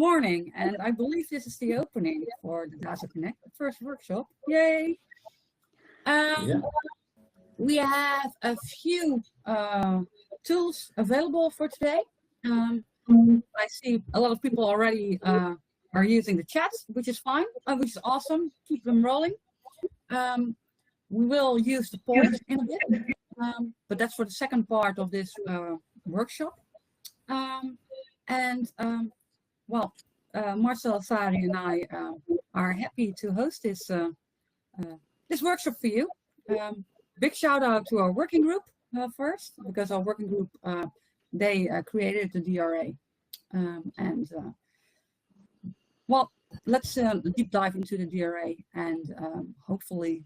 morning, and I believe this is the opening for the Data Connect, the first workshop. Yay! We have a few tools available for today. I see a lot of people already are using the chat, which is fine, which is awesome. Keep them rolling. We will use the polls in a bit, but that's for the second part of this workshop. Marcel, Sari, and I are happy to host this this workshop for you. Big shout out to our working group first, because our working group they created the DRA, let's deep dive into the DRA and hopefully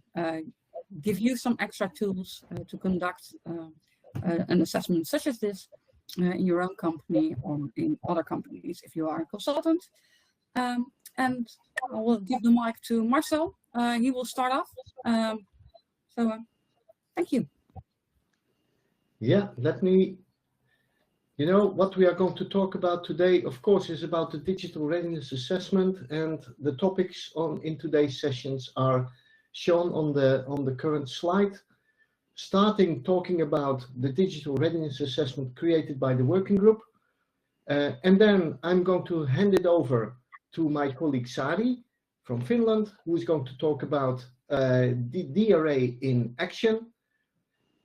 give you some extra tools to conduct an assessment such as this in your own company or in other companies if you are a consultant. And I will give the mic to Marcel. He will start off. Thank you. Yeah, let me, what we are going to talk about today, of course, is about the digital readiness assessment, and the topics in today's sessions are shown on the current slide. Starting talking about the digital readiness assessment created by the working group. And then I'm going to hand it over to my colleague Sari from Finland, who is going to talk about the DRA in action.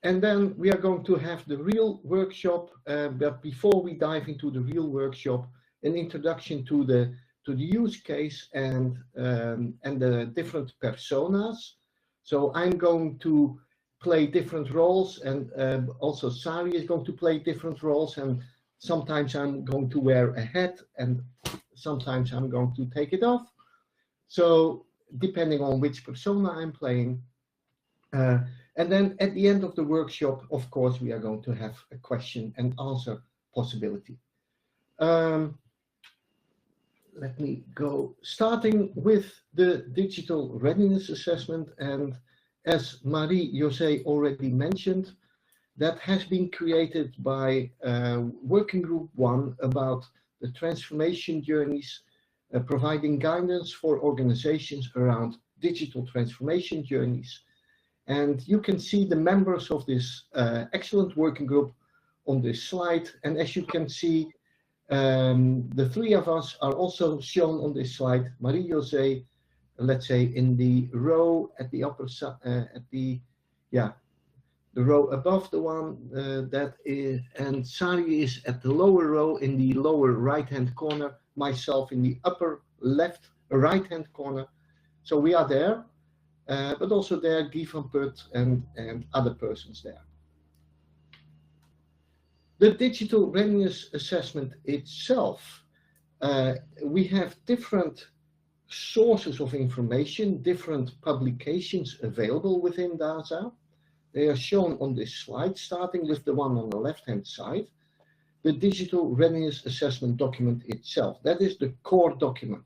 And then we are going to have the real workshop, but before we dive into the real workshop, an introduction to the use case and the different personas. So I'm going to play different roles, and also Sari is going to play different roles, and sometimes I'm going to wear a hat and sometimes I'm going to take it off. So depending on which persona I'm playing. And then at the end of the workshop, of course, we are going to have a question and answer possibility. Let me go, starting with the digital readiness assessment, and as Marie-José already mentioned, that has been created by Working Group 1 about the transformation journeys, providing guidance for organizations around digital transformation journeys. And you can see the members of this excellent working group on this slide. And as you can see, the three of us are also shown on this slide. Marie-José, let's say in the row at the upper side, the row above the one that is, and Sari is at the lower row in the lower right-hand corner, myself in the upper left, right-hand corner. So we are there, but also there Guy van Put and other persons there. The digital readiness assessment itself, we have different sources of information, different publications available within DASA. They are shown on this slide, starting with the one on the left-hand side, the digital readiness assessment document itself. That is the core document.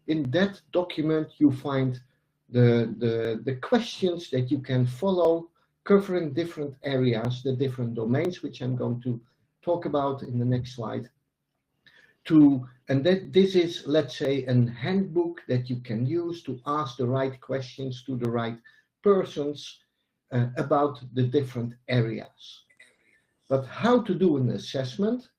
In that document, you find the questions that you can follow, covering different areas, the different domains, which I'm going to talk about in the next slide. This is, let's say, a handbook that you can use to ask the right questions to the right persons about the different areas. But how to do an assessment,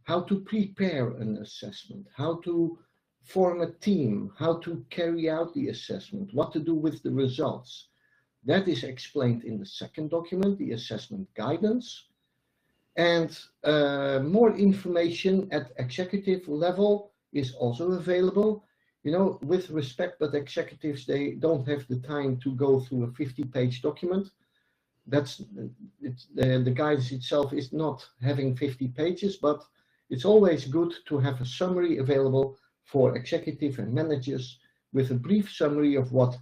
how to prepare an assessment, how to form a team, how to carry out the assessment, what to do with the results. That is explained in the second document, the assessment guidance. And more information at executive level is also available. With respect, but executives, they don't have the time to go through a 50-page document. The guidance itself is not having 50 pages, but it's always good to have a summary available for executive and managers with a brief summary of what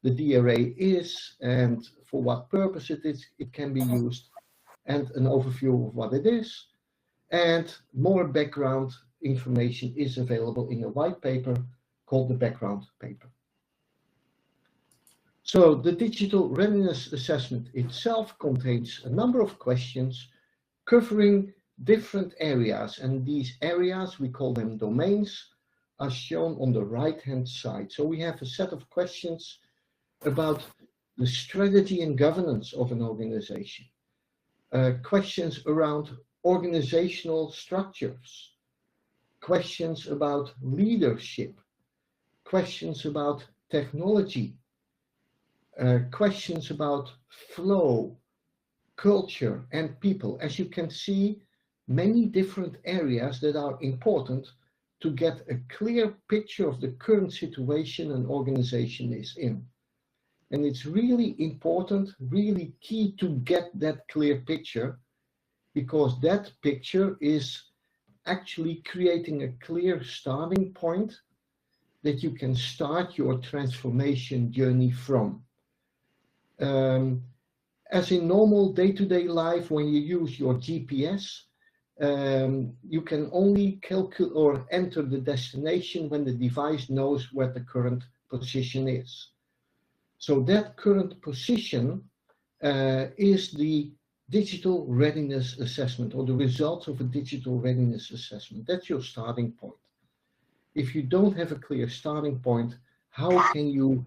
the DRA is and for what purpose it can be used, and an overview of what it is. And more background information is available in a white paper called the background paper. So the digital readiness assessment itself contains a number of questions covering different areas, and these areas, we call them domains, are shown on the right-hand side. So we have a set of questions about the strategy and governance of an organization, questions around organizational structures, questions about leadership, questions about technology, questions about flow, culture, and people. As you can see, many different areas that are important to get a clear picture of the current situation an organization is in. And it's really important, really key to get that clear picture, because that picture is actually creating a clear starting point that you can start your transformation journey from. As in normal day-to-day life, when you use your GPS, you can only calculate or enter the destination when the device knows where the current position is. So that current position is the digital readiness assessment, or the results of a digital readiness assessment. That's your starting point. If you don't have a clear starting point, how can you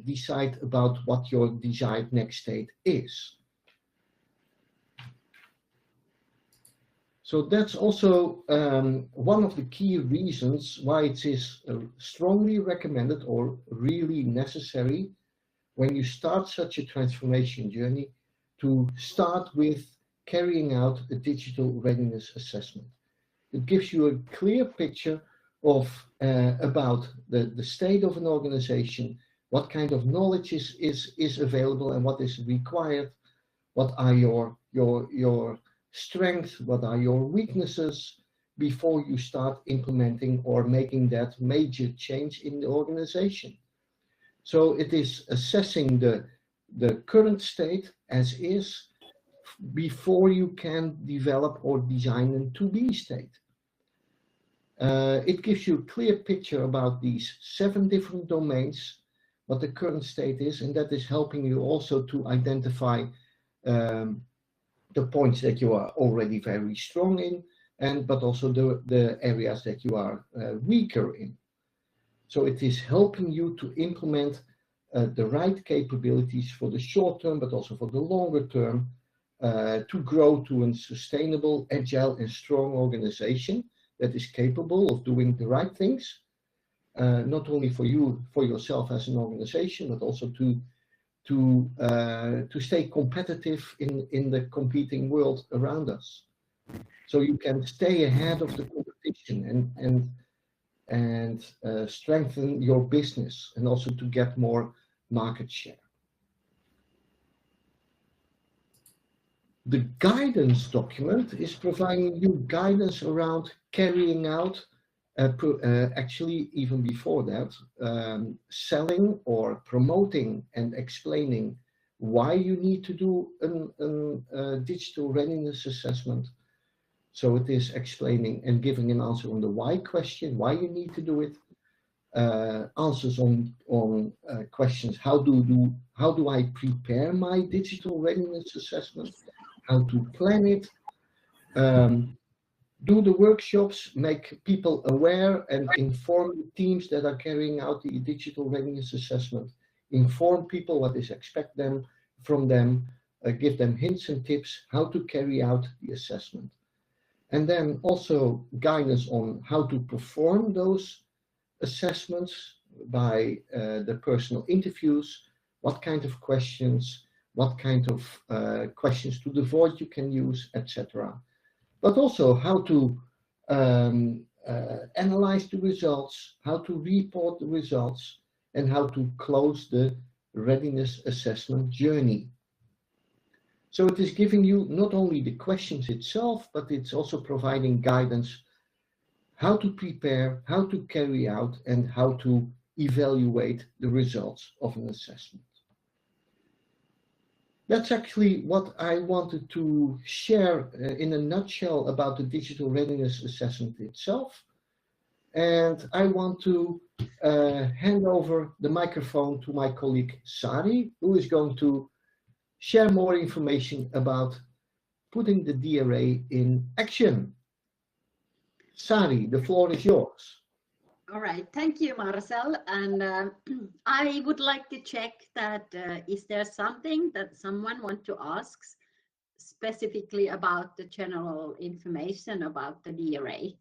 decide about what your desired next state is? So that's also one of the key reasons why it is strongly recommended or really necessary when you start such a transformation journey to start with carrying out a digital readiness assessment. It gives you a clear picture of about the state of an organization, what kind of knowledge is available and what is required, what are your strengths, what are your weaknesses, before you start implementing or making that major change in the organization. So it is assessing the current state as is before you can develop or design a to-be state. It gives you a clear picture about these 7 different domains, what the current state is, and that is helping you also to identify the points that you are already very strong in, but also the areas that you are weaker in. So it is helping you to implement the right capabilities for the short term, but also for the longer term, to grow to a sustainable, agile, and strong organization that is capable of doing the right things, not only for yourself as an organization, but also to stay competitive in the competing world around us. So you can stay ahead of the competition and strengthen your business, and also to get more market share. The guidance document is providing you guidance around carrying out, actually even before that, selling or promoting and explaining why you need to do a digital readiness assessment. So it is explaining and giving an answer on the why question, why you need to do it, answers on questions, how do I prepare my digital readiness assessment, how to plan it, do the workshops, make people aware and inform the teams that are carrying out the digital readiness assessment, inform people what is expected from them, give them hints and tips how to carry out the assessment. And then also guidance on how to perform those assessments by the personal interviews, what kind of questions, what kind of questions to avoid you can use, etc. But also how to analyze the results, how to report the results, and how to close the readiness assessment journey. So it is giving you not only the questions itself, but it's also providing guidance how to prepare, how to carry out, and how to evaluate the results of an assessment. That's actually what I wanted to share in a nutshell about the digital readiness assessment itself. And I want to hand over the microphone to my colleague Sari, who is going to share more information about putting the DRA in action. Sari, the floor is yours. All right, thank you, Marcel. And I would like to check that is there something that someone wants to ask specifically about the general information about the DRA?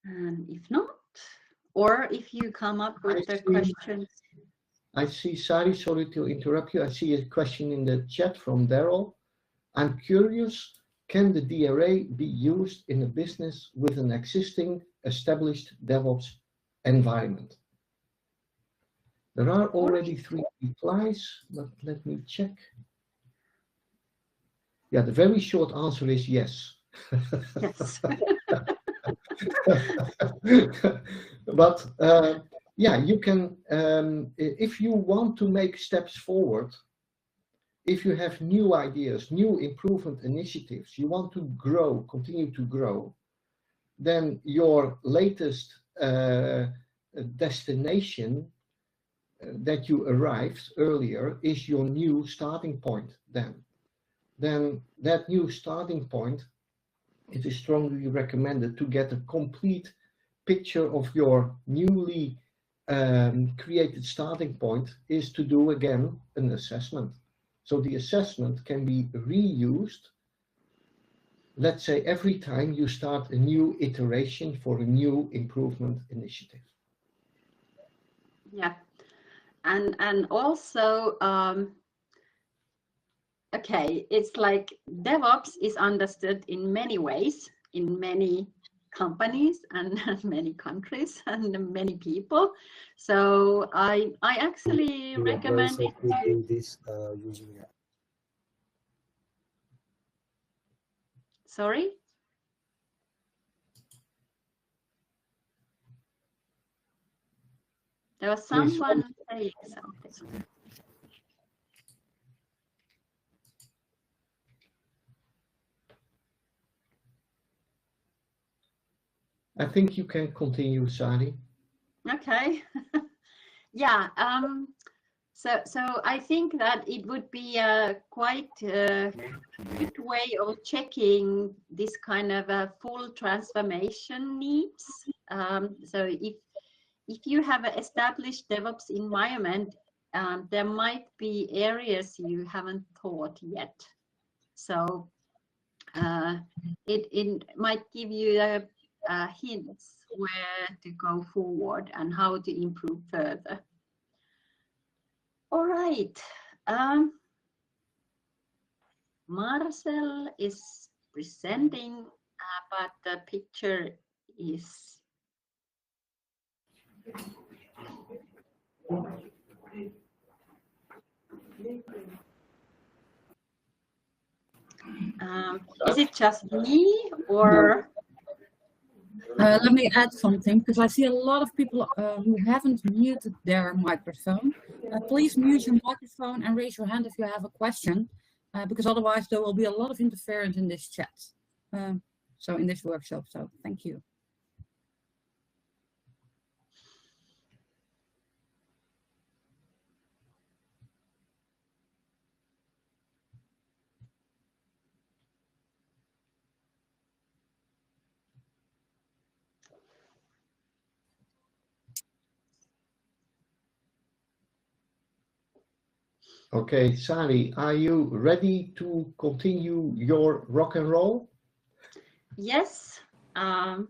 And if not, or if you come up with the questions. I see, Sari, sorry to interrupt you. I see a question in the chat from Daryl. I'm curious, can the DRA be used in a business with an existing established DevOps environment? There are already 3 replies, but let me check. Yeah, the very short answer is yes. Yes. But yeah, you can, if you want to make steps forward, if you have new ideas, new improvement initiatives, you want to grow, continue to grow, then your latest destination that you arrived earlier is your new starting point then. Then that new starting point, it is strongly recommended to get a complete picture of your newly created starting point is to do again an assessment. So the assessment can be reused, let's say every time you start a new iteration for a new improvement initiative. Yeah, and also, okay, it's like DevOps is understood in many ways, in many companies and many countries and many people. So I actually recommend it to do this using it. Sorry? There was someone saying something. I think you can continue, Sari. Okay. Yeah. So I think that it would be a quite good way of checking this kind of a full transformation needs. So if you have an established DevOps environment, there might be areas you haven't thought yet. So it might give you hints where to go forward and how to improve further. All right. Marcel is presenting, but the picture is is it just me or? Let me add something, because I see a lot of people who haven't muted their microphone. Please mute your microphone and raise your hand if you have a question, because otherwise there will be a lot of interference in this chat. So in this workshop, so thank you. Okay, Sari, are you ready to continue your rock and roll? Yes. Can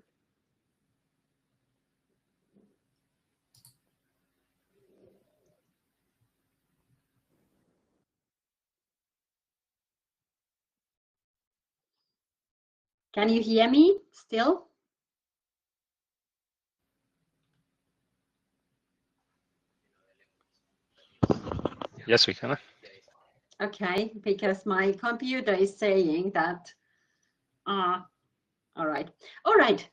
you hear me still? Yes, we can. Okay, because my computer is saying that. All right. All right.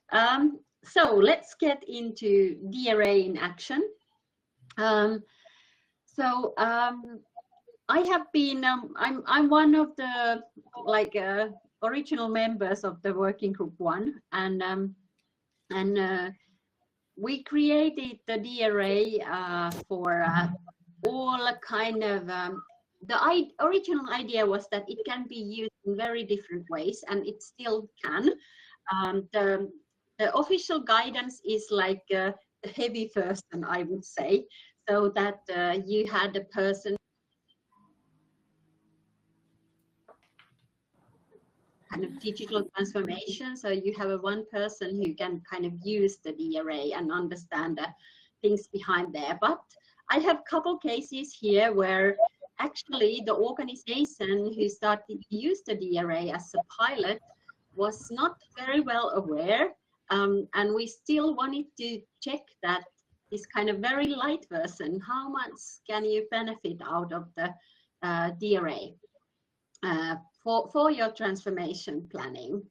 So let's get into DRA in action. I have been. I'm one of the original members of the working group 1, and we created the DRA for all kind of the original idea was that it can be used in very different ways, and it still can. The official guidance is like a heavy person, I would say, so that you had a person kind of digital transformation. So you have a one person who can kind of use the DRA and understand the things behind there. But I have a couple cases here where actually the organization who started to use the DRA as a pilot was not very well aware. And we still wanted to check that this kind of very light version, how much can you benefit out of the DRA for your transformation planning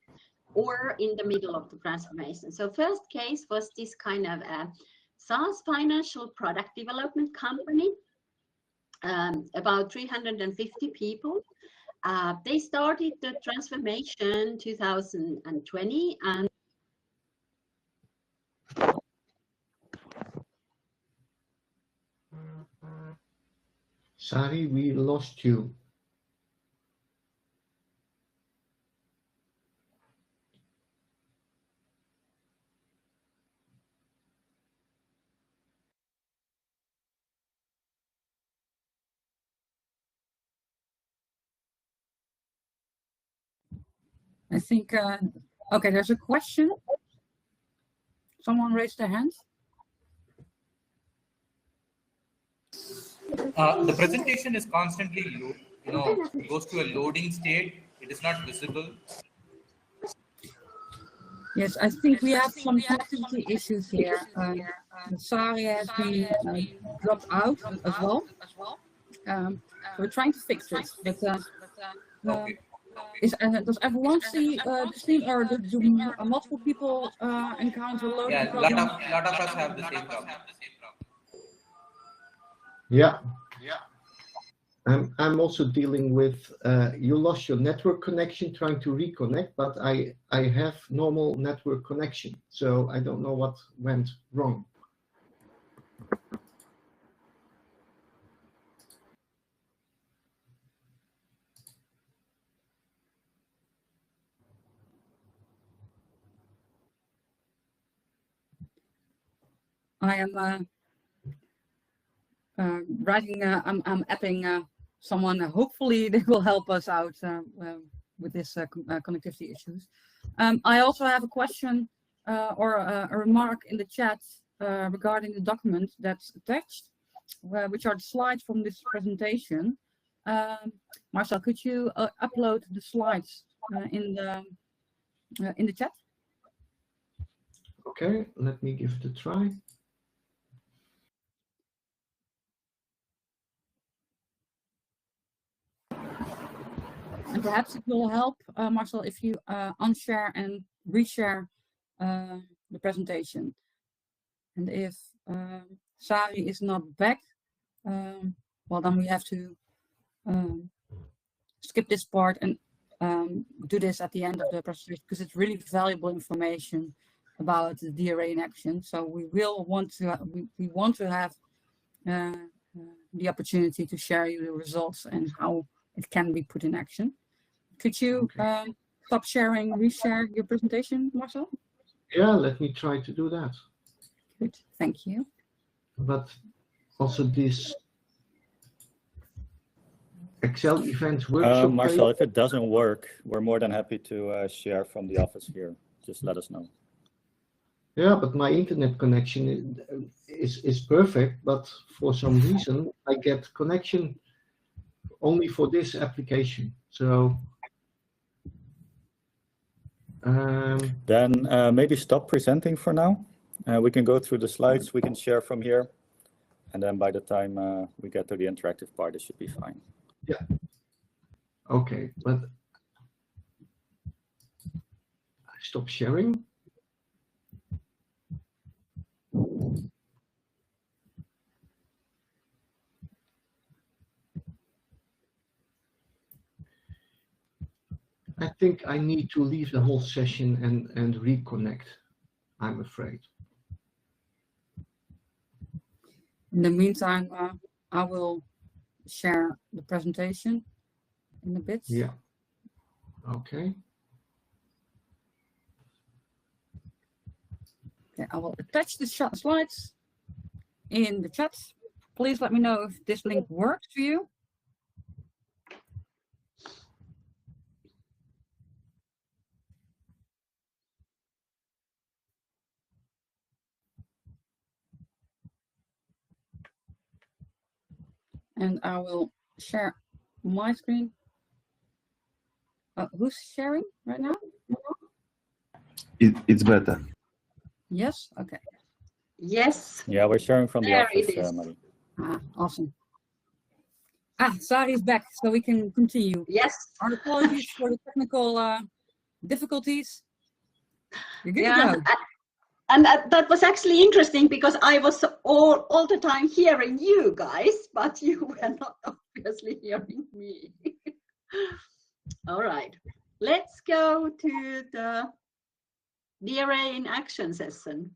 or in the middle of the transformation. So first case was this kind of SaaS financial product development company, about 350 people. They started the transformation 2020, and Sari, we lost you. I think, okay, there's a question. Someone raised their hand. The presentation is constantly, goes to a loading state. It is not visible. Yes, I think we have some connectivity issues here. Sari has been dropped out as well. We're trying to fix this, but Okay. does everyone see the screen, or do multiple people encounter loading Yeah, problems? lot of us have the same problem. Yeah. I'm also dealing with, you lost your network connection trying to reconnect, but I have normal network connection, so I don't know what went wrong. I am writing, I'm apping someone. Hopefully they will help us out with this connectivity issues. I also have a question or a remark in the chat regarding the document that's attached, which are the slides from this presentation. Marcel, could you upload the slides in the chat? Okay, let me give it a try. And perhaps it will help, Marcel, if you unshare and reshare the presentation. And if Sari is not back, well, then we have to skip this part and do this at the end of the presentation, because it's really valuable information about the DRA in action. So we will want to we want to have the opportunity to share you the results and how it can be put in action. Could you stop sharing, reshare your presentation, Marcel? Yeah, let me try to do that. Good, thank you. But also this Excel event workshop. Marcel, if it doesn't work, we're more than happy to share from the office here. Just let us know. Yeah, but my internet connection is perfect, but for some reason I get connection only for this application. So then maybe stop presenting for now. We can go through the slides, we can share from here. And then by the time we get to the interactive part, it should be fine. Yeah. Okay, but stop sharing. I think I need to leave the whole session and reconnect, I'm afraid. In the meantime, I will share the presentation in a bit. Yeah. Okay. Okay, I will attach the slides in the chat. Please let me know if this link works for you. And I will share my screen. Who's sharing right now? It's better. Yes? Okay. Yes. Yeah, we're sharing from the There office, it is. Marie. Awesome. Sari's back, so we can continue. Yes. Our apologies for the technical difficulties. You're good Yeah. to go. And that was actually interesting because I was all the time hearing you guys, but you were not obviously hearing me. All right, let's go to the DRA in action session.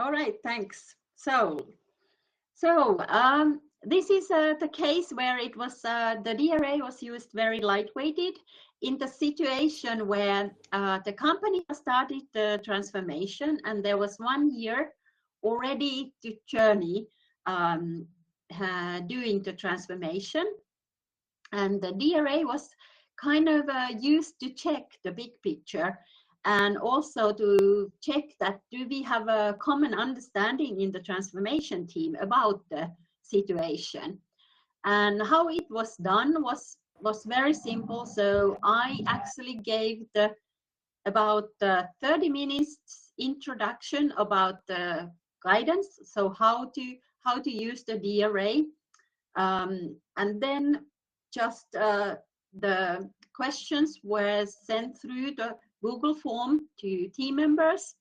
All right, thanks. So this is the case where it was the DRA was used very lightweighted in the situation where the company started the transformation and there was 1 year already to journey doing the transformation, and the DRA was kind of used to check the big picture and also to check that do we have a common understanding in the transformation team about the situation. And how it was done was very simple. So I actually gave about 30 minutes introduction about the guidance, so how to use the DRA, and then just the questions were sent through the Google form to team members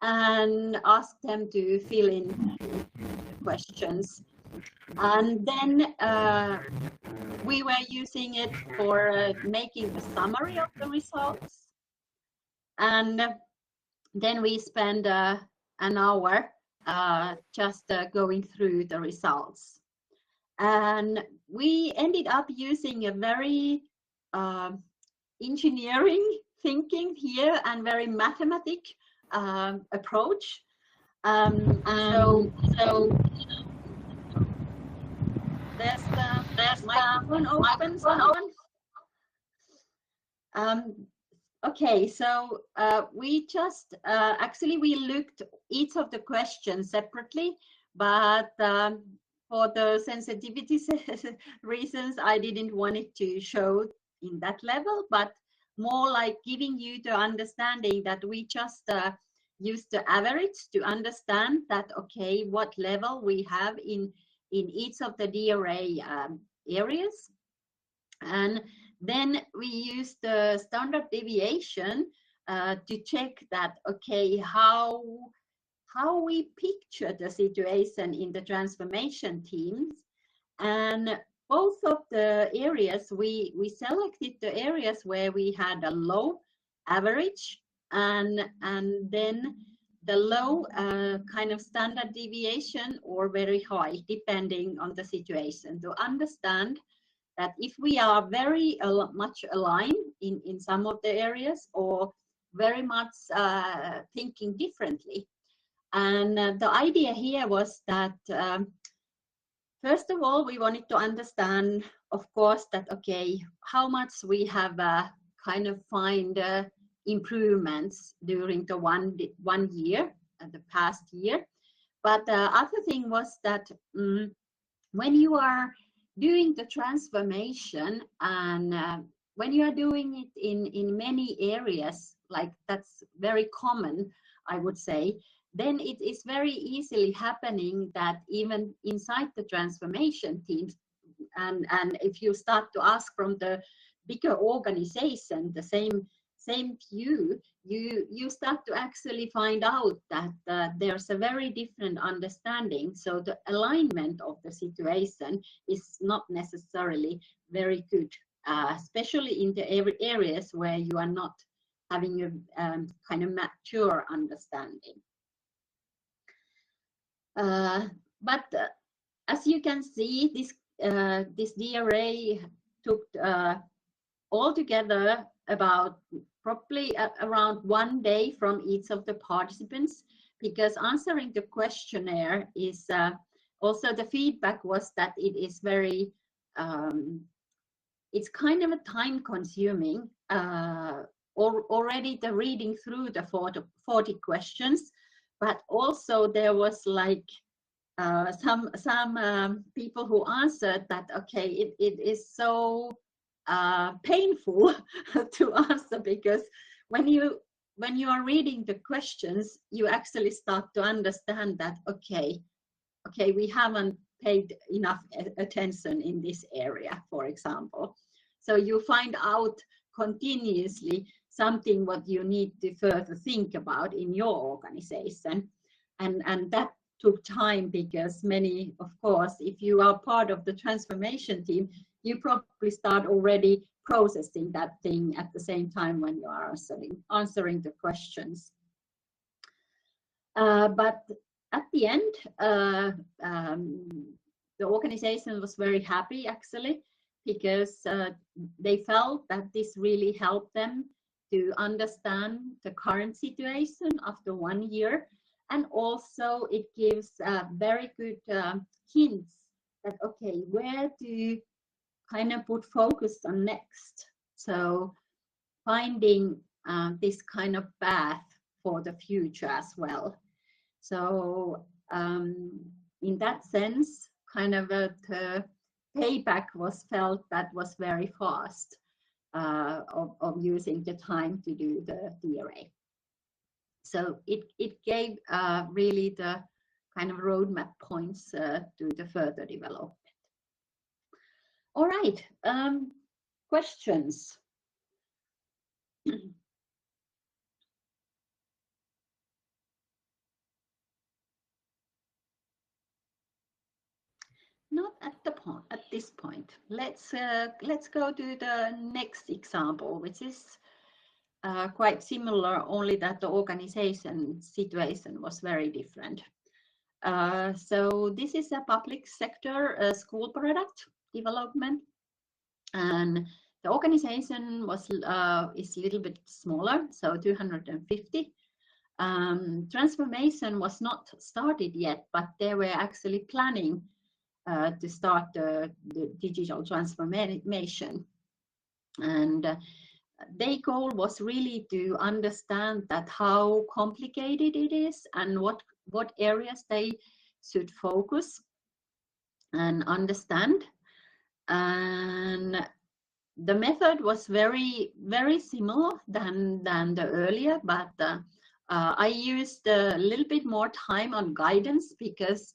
and asked them to fill in the questions. And then we were using it for making a summary of the results. And then we spent an hour just going through the results. And we ended up using a very engineering thinking here and very mathematic approach. So there's the microphone open, someone? Okay, so we just actually we looked each of the questions separately, but for the sensitivity reasons, I didn't want it to show in that level, but more like giving you the understanding that we just use the average to understand that, okay, what level we have in each of the DRA areas. And then we use the standard deviation to check that, okay, how we picture the situation in the transformation teams. And both of the areas, we selected the areas where we had a low average and then the low kind of standard deviation or very high, depending on the situation, to understand that if we are very much aligned in some of the areas or very much thinking differently. And the idea here was that first of all, we wanted to understand, of course, that, okay, how much we have kind of find improvements during the one year, the past year. But the other thing was that when you are doing the transformation and when you are doing it in many areas, like that's very common, I would say, then it is very easily happening that even inside the transformation teams, and if you start to ask from the bigger organization the same view, you start to actually find out that there's a very different understanding. So the alignment of the situation is not necessarily very good, especially in the areas where you are not having a kind of mature understanding. But as you can see, this DRA took altogether about probably around 1 day from each of the participants, because answering the questionnaire is also, the feedback was that it is very, it's kind of a time consuming. Already the reading through the 40 questions, but also there was like some people who answered that, okay, it is so painful to answer, because when you are reading the questions, you actually start to understand that, okay, we haven't paid enough attention in this area, for example. So you find out continuously something what you need to further think about in your organization, and that took time, because many, of course, if you are part of the transformation team, you probably start already processing that thing at the same time when you are answering the questions. But at the end, the organization was very happy, actually, because they felt that this really helped them to understand the current situation after 1 year. And also it gives very good hints that, okay, where to kind of put focus on next. So finding this kind of path for the future as well. So in that sense, kind of the payback was felt that was very fast of using the time to do the DRA. So it gave really the kind of roadmap points to the further development. All right, questions? Not at this point. Let's go to the next example, which is quite similar, only that the organization situation was very different. So this is a public sector school product development, and the organization was is a little bit smaller, so 250. Transformation was not started yet, but they were actually planning to start the digital transformation, and their goal was really to understand that how complicated it is and what areas they should focus and understand. And the method was very similar than the earlier, but I used a little bit more time on guidance, because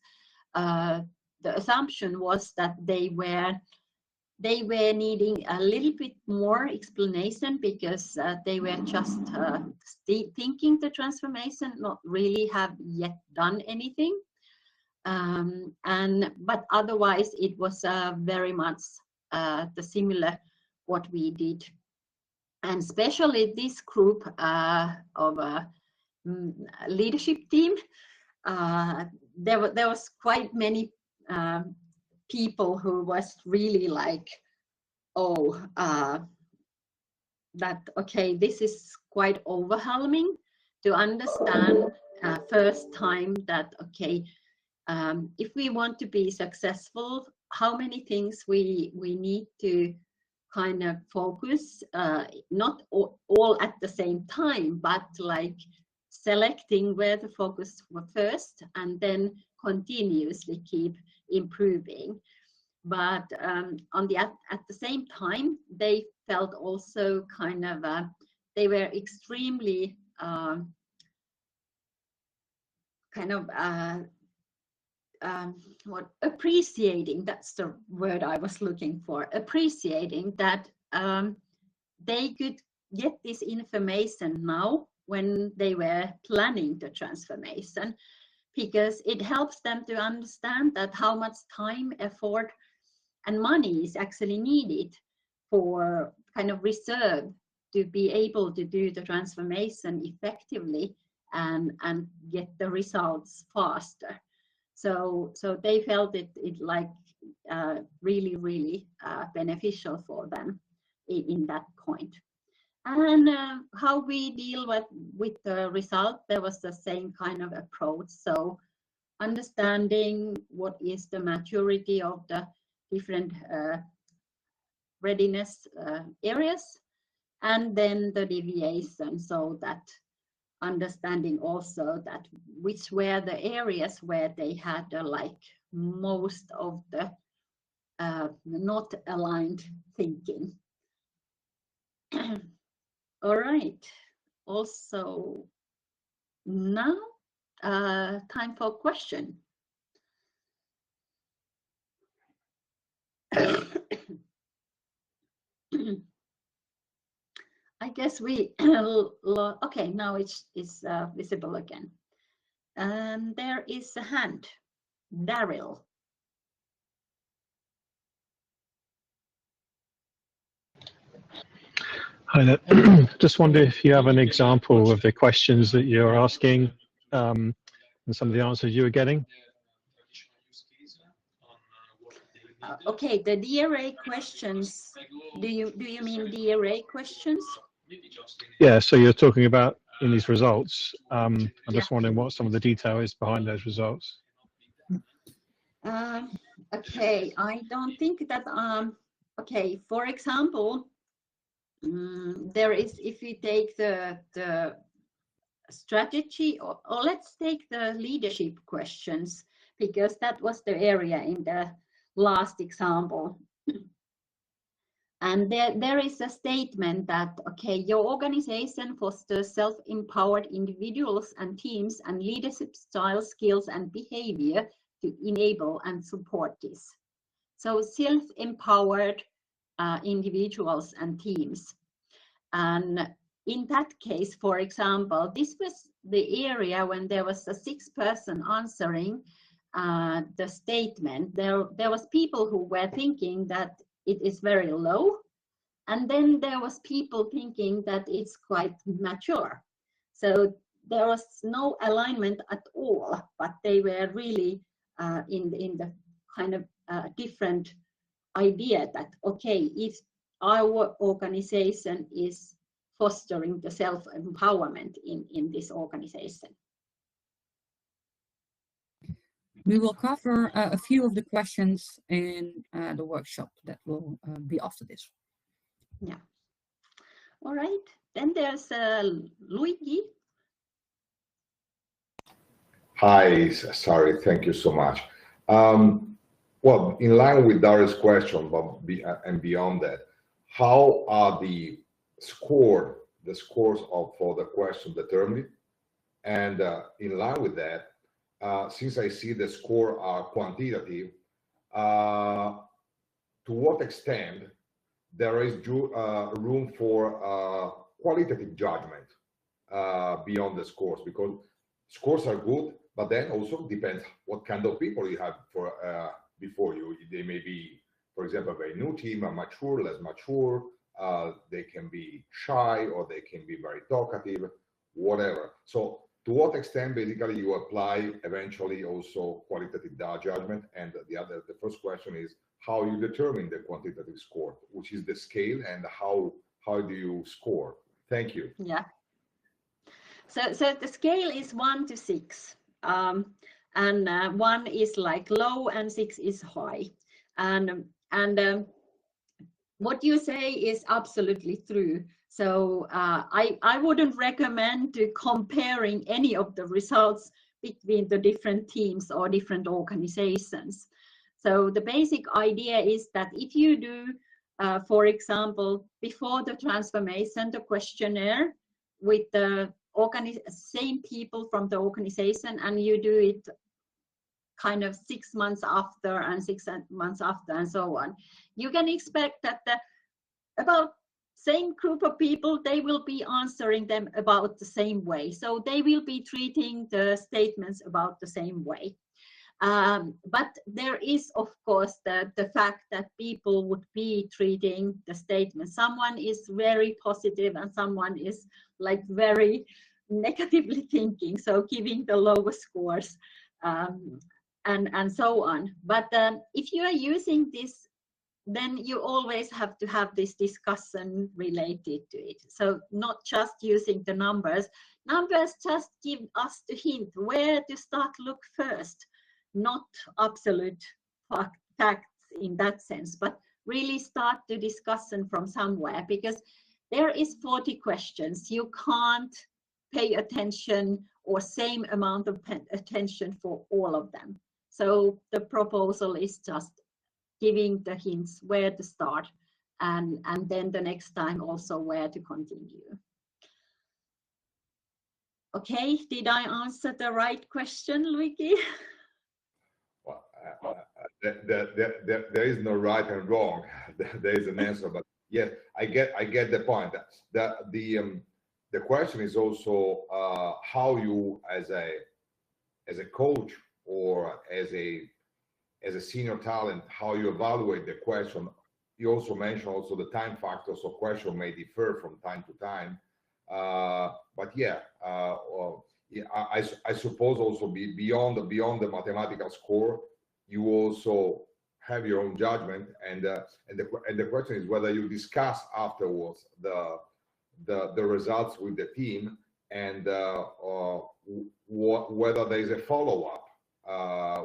the assumption was that they were needing a little bit more explanation, because they were just thinking the transformation, not really have yet done anything. But otherwise it was very much the similar what we did. And especially this group of leadership team, there was quite many people who was really like, oh, that, okay, this is quite overwhelming to understand first time that, okay, if we want to be successful, how many things we need to kind of focus, not all at the same time, but like selecting where the focus was first and then continuously keep improving. But at the same time, they felt also kind of they were extremely appreciating, that's the word I was looking for, appreciating that they could get this information now when they were planning the transformation, because it helps them to understand that how much time, effort and money is actually needed for kind of reserve to be able to do the transformation effectively and get the results faster. So they felt it like really beneficial for them in that point. And how we deal with the result, there was the same kind of approach. So understanding what is the maturity of the different readiness areas, and then the deviation, so that understanding also that which were the areas where they had like most of the not aligned thinking. All right. Also, now time for question. I guess we okay. Now it's visible again, and there is a hand, Daryl. Hi there. Just wonder if you have an example of the questions that you're asking and some of the answers you were getting. Okay, the DRA questions. Do you mean DRA questions? Yeah. So you're talking about in these results. I'm just wondering what some of the detail is behind those results. Okay, I don't think that. Okay, for example. There is, if we take the strategy, or let's take the leadership questions, because that was the area in the last example. And there is a statement that, okay, your organization fosters self-empowered individuals and teams and leadership style, skills and behavior to enable and support this. So self-empowered individuals and teams. And in that case, for example, this was the area when there was a 6th person answering the statement. There was people who were thinking that it is very low, and then there was people thinking that it's quite mature. So there was no alignment at all, but they were really in the kind of different idea that, okay, if our organization is fostering the self-empowerment in this organization. We will cover a few of the questions in the workshop that will be after this. Yeah. All right. Then there's Luigi. Hi, sorry. Thank you so much. Well, in line with Darius' question, but and beyond that, how are the scores for the question determined? And in line with that, since I see the score are quantitative, to what extent there is room for qualitative judgment beyond the scores? Because scores are good, but then also depends what kind of people you have for before you. They may be, for example, a very new team, a mature, less mature. They can be shy, or they can be very talkative, whatever. So to what extent basically you apply eventually also qualitative judgment? And the first question is how you determine the quantitative score, which is the scale, and how do you score? Thank you. Yeah. So the scale is 1 to 6. And 1 is like low and 6 is high. And what you say is absolutely true. So I wouldn't recommend to comparing any of the results between the different teams or different organizations. So the basic idea is that if you do, for example, before the transformation, the questionnaire with the same people from the organization, and you do it kind of 6 months after and 6 months after and so on, you can expect that about same group of people, they will be answering them about the same way. So they will be treating the statements about the same way. But there is, of course, the fact that people would be treating the statement. Someone is very positive and someone is like very negatively thinking, so giving the lowest scores. and so on. But if you are using this, then you always have to have this discussion related to it. So not just using the numbers. Numbers just give us the hint where to start look first, not absolute facts in that sense, but really start the discussion from somewhere, because there is 40 questions. You can't pay attention or same amount of attention for all of them. So the proposal is just giving the hints where to start, and then the next time also where to continue. Okay, did I answer the right question, Luigi? Well, there is no right and wrong. There is an answer, but yes, I get the point. The question is also how you, as a coach or as a senior talent, how you evaluate the question. You also mentioned also the time factor, so question may differ from time to time. But yeah, I suppose also beyond the mathematical score, you also have your own judgment, and the question is whether you discuss afterwards the results with the team, and whether there is a follow-up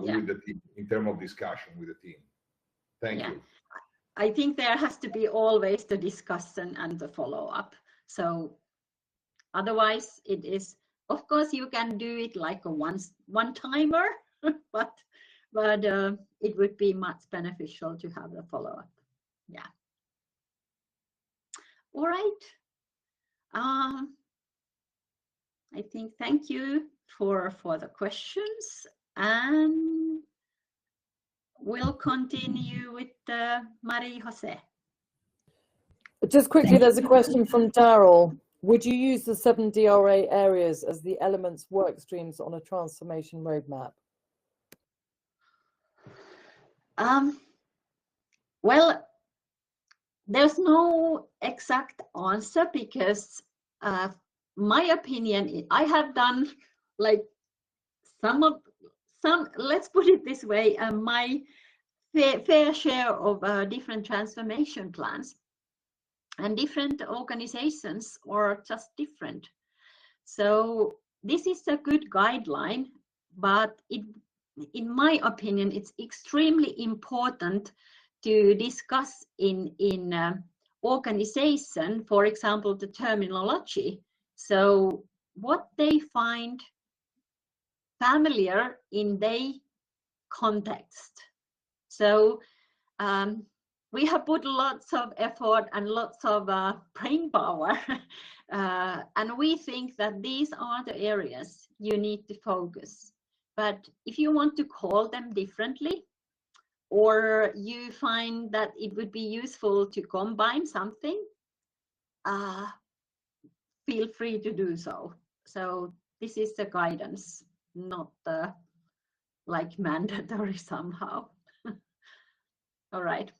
with the team in terms of discussion with the team. Thank you. I think there has to be always the discussion and the follow-up. So otherwise it is, of course, you can do it like a one-timer, but it would be much beneficial to have a follow-up. Yeah. All right. I think thank you for the questions, and we'll continue with Marie-Jose. Just quickly, there's a question from Daryl. Would you use the 7 DRA areas as the elements work streams on a transformation roadmap? Well, there's no exact answer, because my opinion, I have done like let's put it this way, my fair share of different transformation plans, and different organizations are just different. So this is a good guideline, but in my opinion, it's extremely important to discuss in organization, for example, the terminology. So what they find familiar in their context. So we have put lots of effort and lots of brain power, and we think that these are the areas you need to focus. But if you want to call them differently, or you find that it would be useful to combine something, feel free to do so. So this is the guidance, not like mandatory somehow. All right.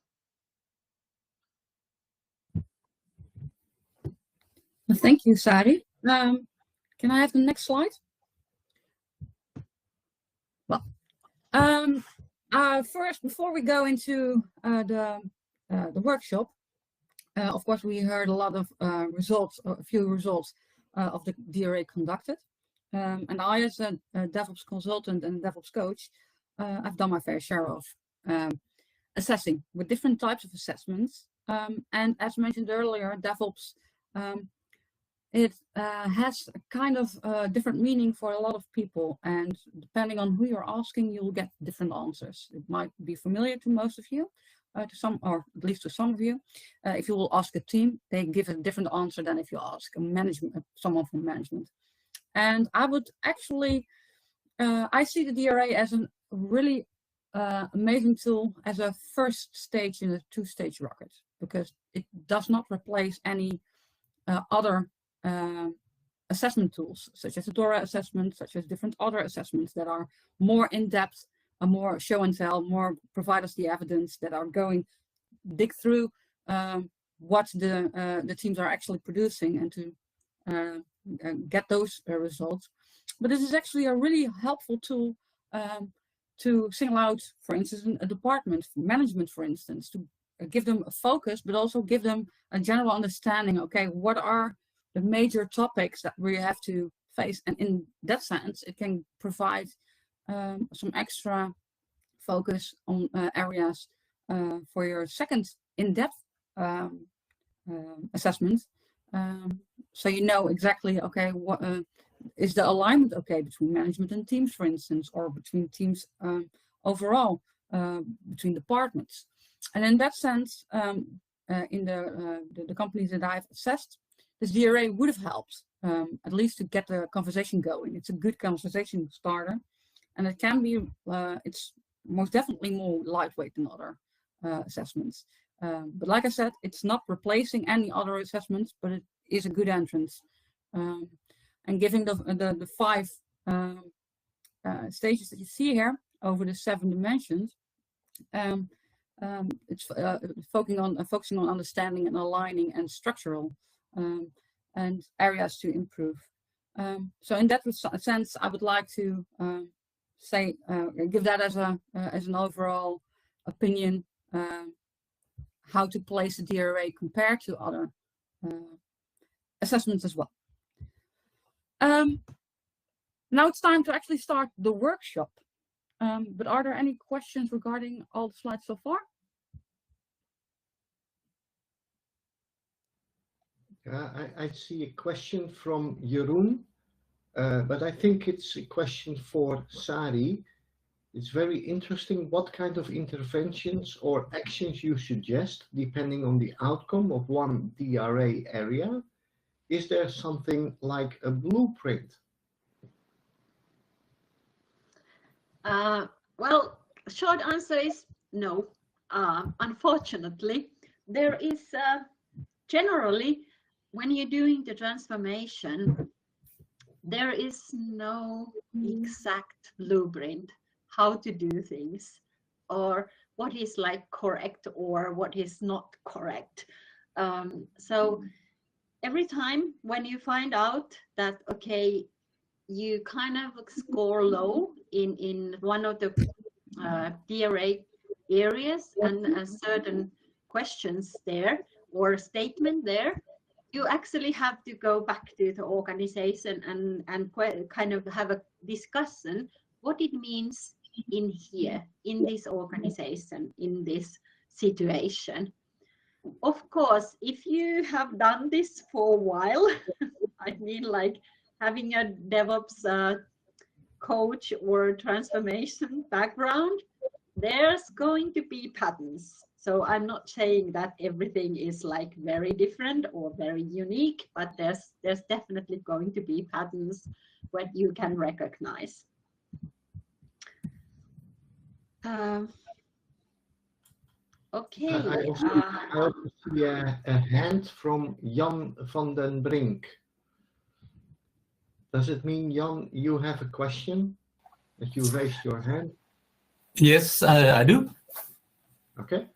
Thank you, Sari. Can I have the next slide? Well, first, before we go into the workshop, of course, we heard a lot of results, a few results of the DRA conducted. And I, as a DevOps consultant and DevOps coach, I've done my fair share of assessing with different types of assessments. And as mentioned earlier, DevOps, it has a kind of different meaning for a lot of people. And depending on who you're asking, you'll get different answers. It might be familiar to most of you, to some, or at least to some of you. If you will ask a team, they give a different answer than if you ask a someone from management. And I would actually, I see the DRA as a really amazing tool as a first stage in a two-stage rocket, because it does not replace any other assessment tools, such as the DORA assessment, such as different other assessments that are more in-depth, more show and tell, more provide us the evidence, that are going dig through what the teams are actually producing, and to get those results. But this is actually a really helpful tool to single out, for instance, a department, management, for instance, to give them a focus, but also give them a general understanding. Okay, what are the major topics that we have to face? And in that sense, it can provide some extra focus on areas for your second in-depth assessment. So you know exactly, okay, what is the alignment okay between management and teams, for instance, or between teams overall, between departments. And in that sense, in the companies that I've assessed, this DRA would have helped, at least to get the conversation going. It's a good conversation starter, and it can be, it's most definitely more lightweight than other assessments. But like I said, it's not replacing any other assessments, but it is a good entrance. And giving the 5 stages that you see here over the 7 dimensions, it's focusing on understanding and aligning and structural and areas to improve. So in that sense, I would like to say, give that as an overall opinion, how to place the DRA compared to other assessments as well. Now it's time to actually start the workshop. But are there any questions regarding all the slides so far? I see a question from Jeroen, but I think it's a question for Sari. It's very interesting what kind of interventions or actions you suggest depending on the outcome of one DRA area. Is there something like a blueprint? Well, short answer is no. Unfortunately, there is generally, when you're doing the transformation, there is no exact blueprint how to do things, or what is like correct or what is not correct. So every time when you find out that, okay, you kind of score low in one of the DRA areas and certain questions there or statement there, you actually have to go back to the organization and kind of have a discussion what it means in here, in this organization, in this situation. Of course, if you have done this for a while, I mean, like having a DevOps coach or transformation background, there's going to be patterns. So I'm not saying that everything is like very different or very unique, but there's definitely going to be patterns what you can recognize. Okay. I also see a hand from Jan van den Brink. Does it mean, Jan, you have a question that you raised your hand? Yes, I do. Okay.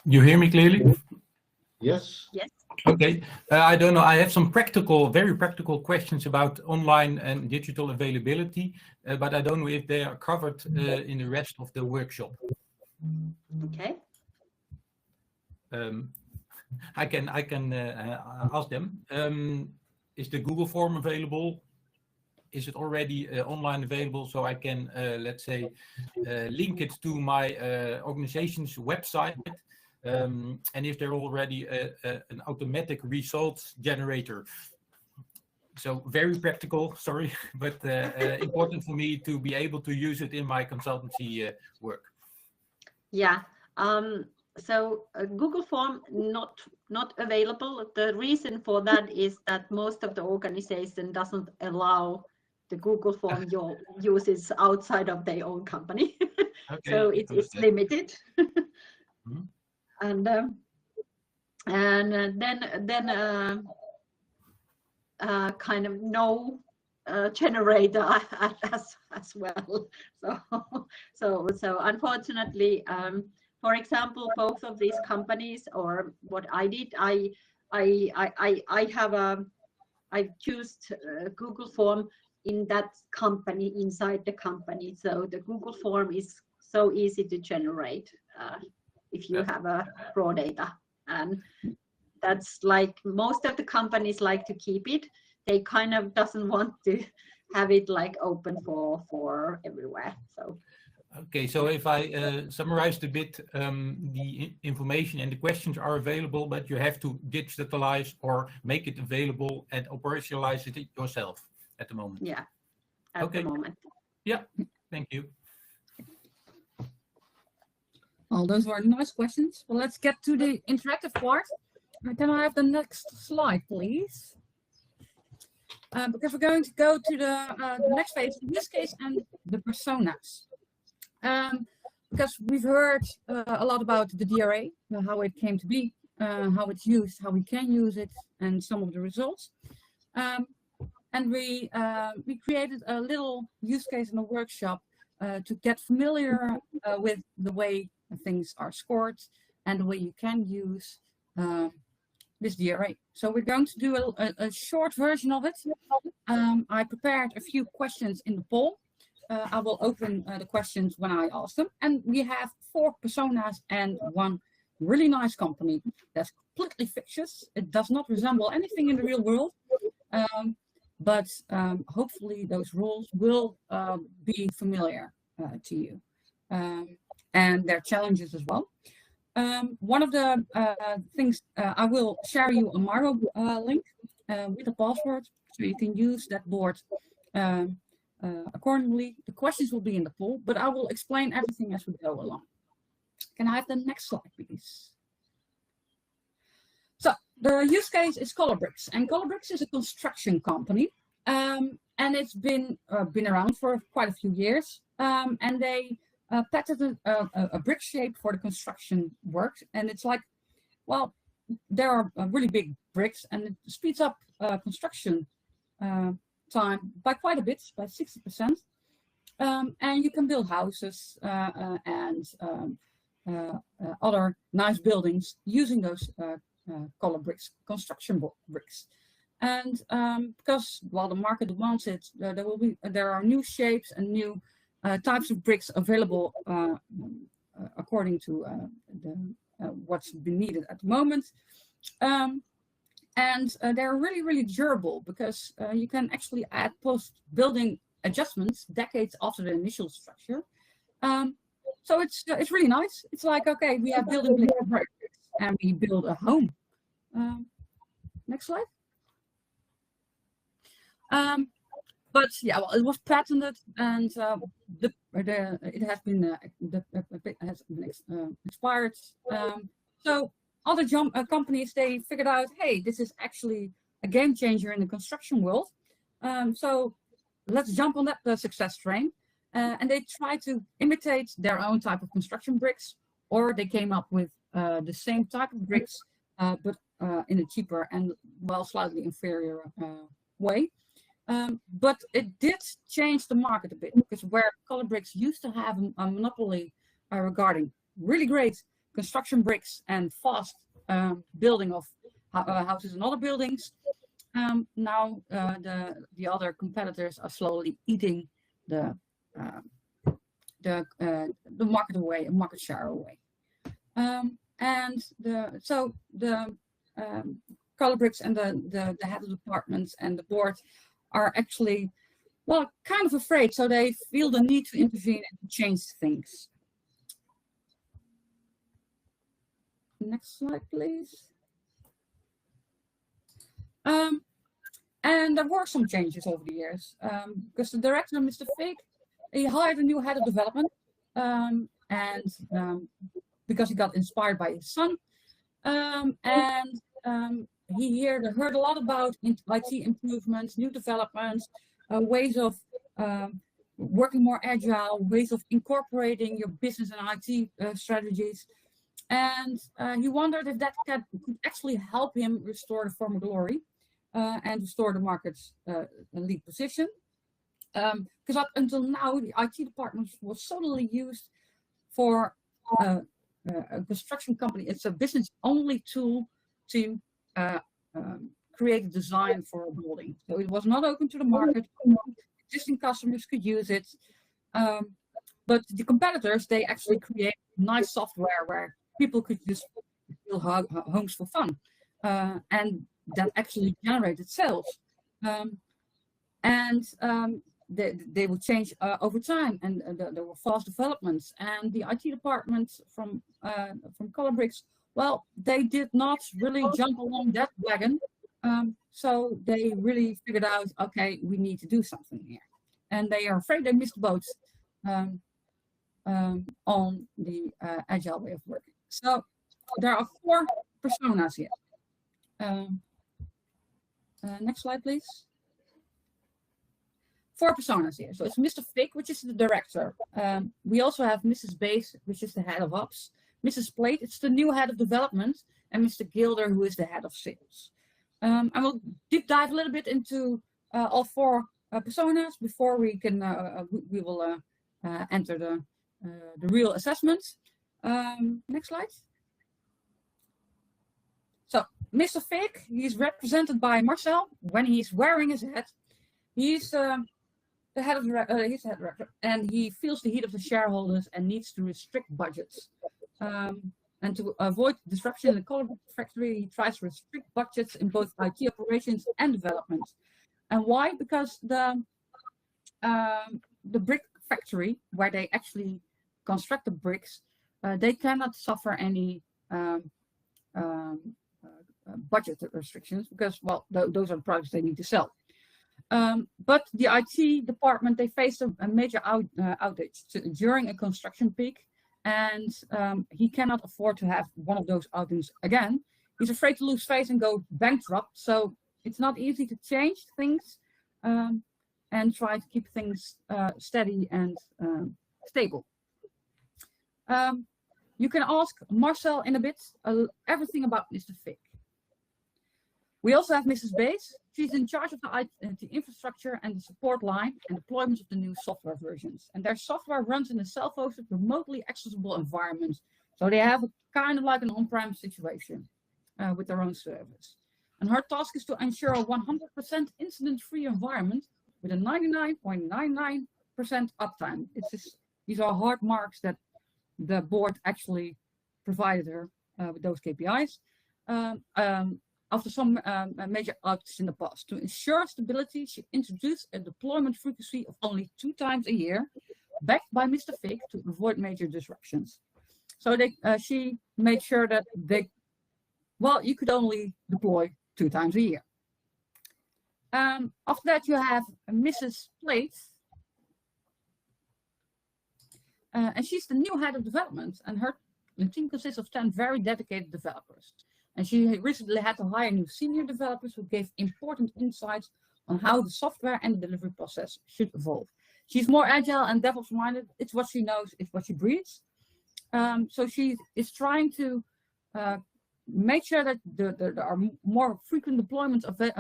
You hear me clearly? Yes. Yes. Okay. I don't know. I have some very practical questions about online and digital availability, but I don't know if they are covered in the rest of the workshop. Okay. I can ask them. Is the Google form available? Is it already online available so I can, let's say, link it to my organization's website? And if they're already an automatic results generator. So very practical, sorry, but important for me to be able to use it in my consultancy work. Yeah. So Google form not available. The reason for that is that most of the organization doesn't allow the Google form your uses outside of their own company. Okay, so it's limited. Mm-hmm. And then kind of no generator as well. So unfortunately, for example, both of these companies, or what I did, I choose Google form in that company, inside the company. So the Google form is so easy to generate if you have a raw data. And that's like most of the companies like to keep it. They kind of doesn't want to have it like open for everywhere. So. Okay, so if I summarized a bit, the information and the questions are available, but you have to digitalize or make it available and operationalize it yourself at the moment. Yeah, at the moment. Yeah, thank you. Well, those were nice questions. Well, let's get to the interactive part. Can I have the next slide, please? Because we're going to go to the next phase, the use case and the personas. Because we've heard a lot about the DRA, how it came to be, how it's used, how we can use it, and some of the results. And we created a little use case in a workshop to get familiar with the way things are scored and the way you can use this DRA. So we're going to do a short version of it. I prepared a few questions in the poll. I will open the questions when I ask them. And we have 4 personas and 1 really nice company that's completely fictitious. It does not resemble anything in the real world. But hopefully those rules will be familiar to you. And their challenges as well. One of the things, I will share you a Miro link with a password, so you can use that board accordingly. The questions will be in the poll, but I will explain everything as we go along. Can I have the next slide, please? So the use case is Colorbricks, and Colorbricks is a construction company, and it's been around for quite a few years, and they patented a brick shape for the construction work, and it's like, well, there are really big bricks, and it speeds up construction time by quite a bit, by 60%, and you can build houses and other nice buildings using those Colorbricks, construction bricks. And because while the market demands it, there are new shapes and new types of bricks available according to what's been needed at the moment. And they're really, really durable because you can actually add post-building adjustments decades after the initial structure. So it's really nice. It's like, okay, we have building bricks and we build a home. Next slide. But yeah, well, it was patented, and it has been expired. So other companies, they figured out, hey, this is actually a game changer in the construction world. So let's jump on that success train. And they tried to imitate their own type of construction bricks, or they came up with the same type of bricks, but in a cheaper and slightly inferior way. But it did change the market a bit, because where Colorbricks used to have a monopoly regarding really great construction bricks and fast building of houses and other buildings, now the other competitors are slowly eating the market away, market share away. And so the Colorbricks and the head of departments and the board are actually, well, kind of afraid, so they feel the need to intervene and to change things. Next slide, please. And there were some changes over the years, because the director, Mr. Fake, he hired a new head of development, because he got inspired by his son, he heard a lot about IT improvements, new developments, ways of working more agile, ways of incorporating your business and IT strategies. And he wondered if that could actually help him restore the former glory and restore the market's lead position. Because up until now, the IT department was solely used for a construction company. It's a business-only tool to create a design for a building. So it was not open to the market. existing customers could use it. But the competitors, they actually create nice software where people could just build homes for fun. And that actually generated sales. They would change over time, and there were fast developments. And the IT department from Colorbricks, well, they did not really jump along that wagon. So they really figured out, okay, we need to do something here. And they are afraid they missed the boat on the agile way of working. So there are 4 personas here. Next slide, please. 4 personas here. So it's Mr. Fick, which is the director. We also have Mrs. Bass, which is the head of ops. Mrs. Plate, it's the new head of development. And Mr. Gilder, who is the head of sales. I will deep dive a little bit into all 4 personas before we can we will enter the real assessment. Next slide. So Mr. Fick, he's represented by Marcel when he's wearing his hat. He's the head of he's the head director, and he feels the heat of the shareholders and needs to restrict budgets. And to avoid disruption in the color factory, he tries to restrict budgets in both IT operations and development. And why? Because the brick factory, where they actually construct the bricks, they cannot suffer any budget restrictions because, well, those are the products they need to sell. But the IT department, they faced a major outage during a construction peak. And he cannot afford to have one of those outages again. He's afraid to lose face and go bankrupt. So it's not easy to change things and try to keep things steady and stable. You can ask Marcel in a bit everything about Mr. Fick. We also have Mrs. Bates. She's in charge of the infrastructure and the support line and deployment of the new software versions. And their software runs in a self-hosted, remotely accessible environment. So they have a kind of like an on-prem situation with their own service. And her task is to ensure a 100% incident-free environment with a 99.99% uptime. These are hard marks that the board actually provided her with those KPIs. After some major outages in the past. To ensure stability, she introduced a deployment frequency of only 2 times a year, backed by Mr. Fick to avoid major disruptions. So she made sure that you could only deploy 2 times a year. After that, you have Mrs. Plate. And she's the new head of development, and her team consists of 10 very dedicated developers. And she recently had to hire new senior developers who gave important insights on how the software and the delivery process should evolve. She's more agile and DevOps minded. It's what she knows, it's what she breathes. So she is trying to make sure that there are more frequent deployments of they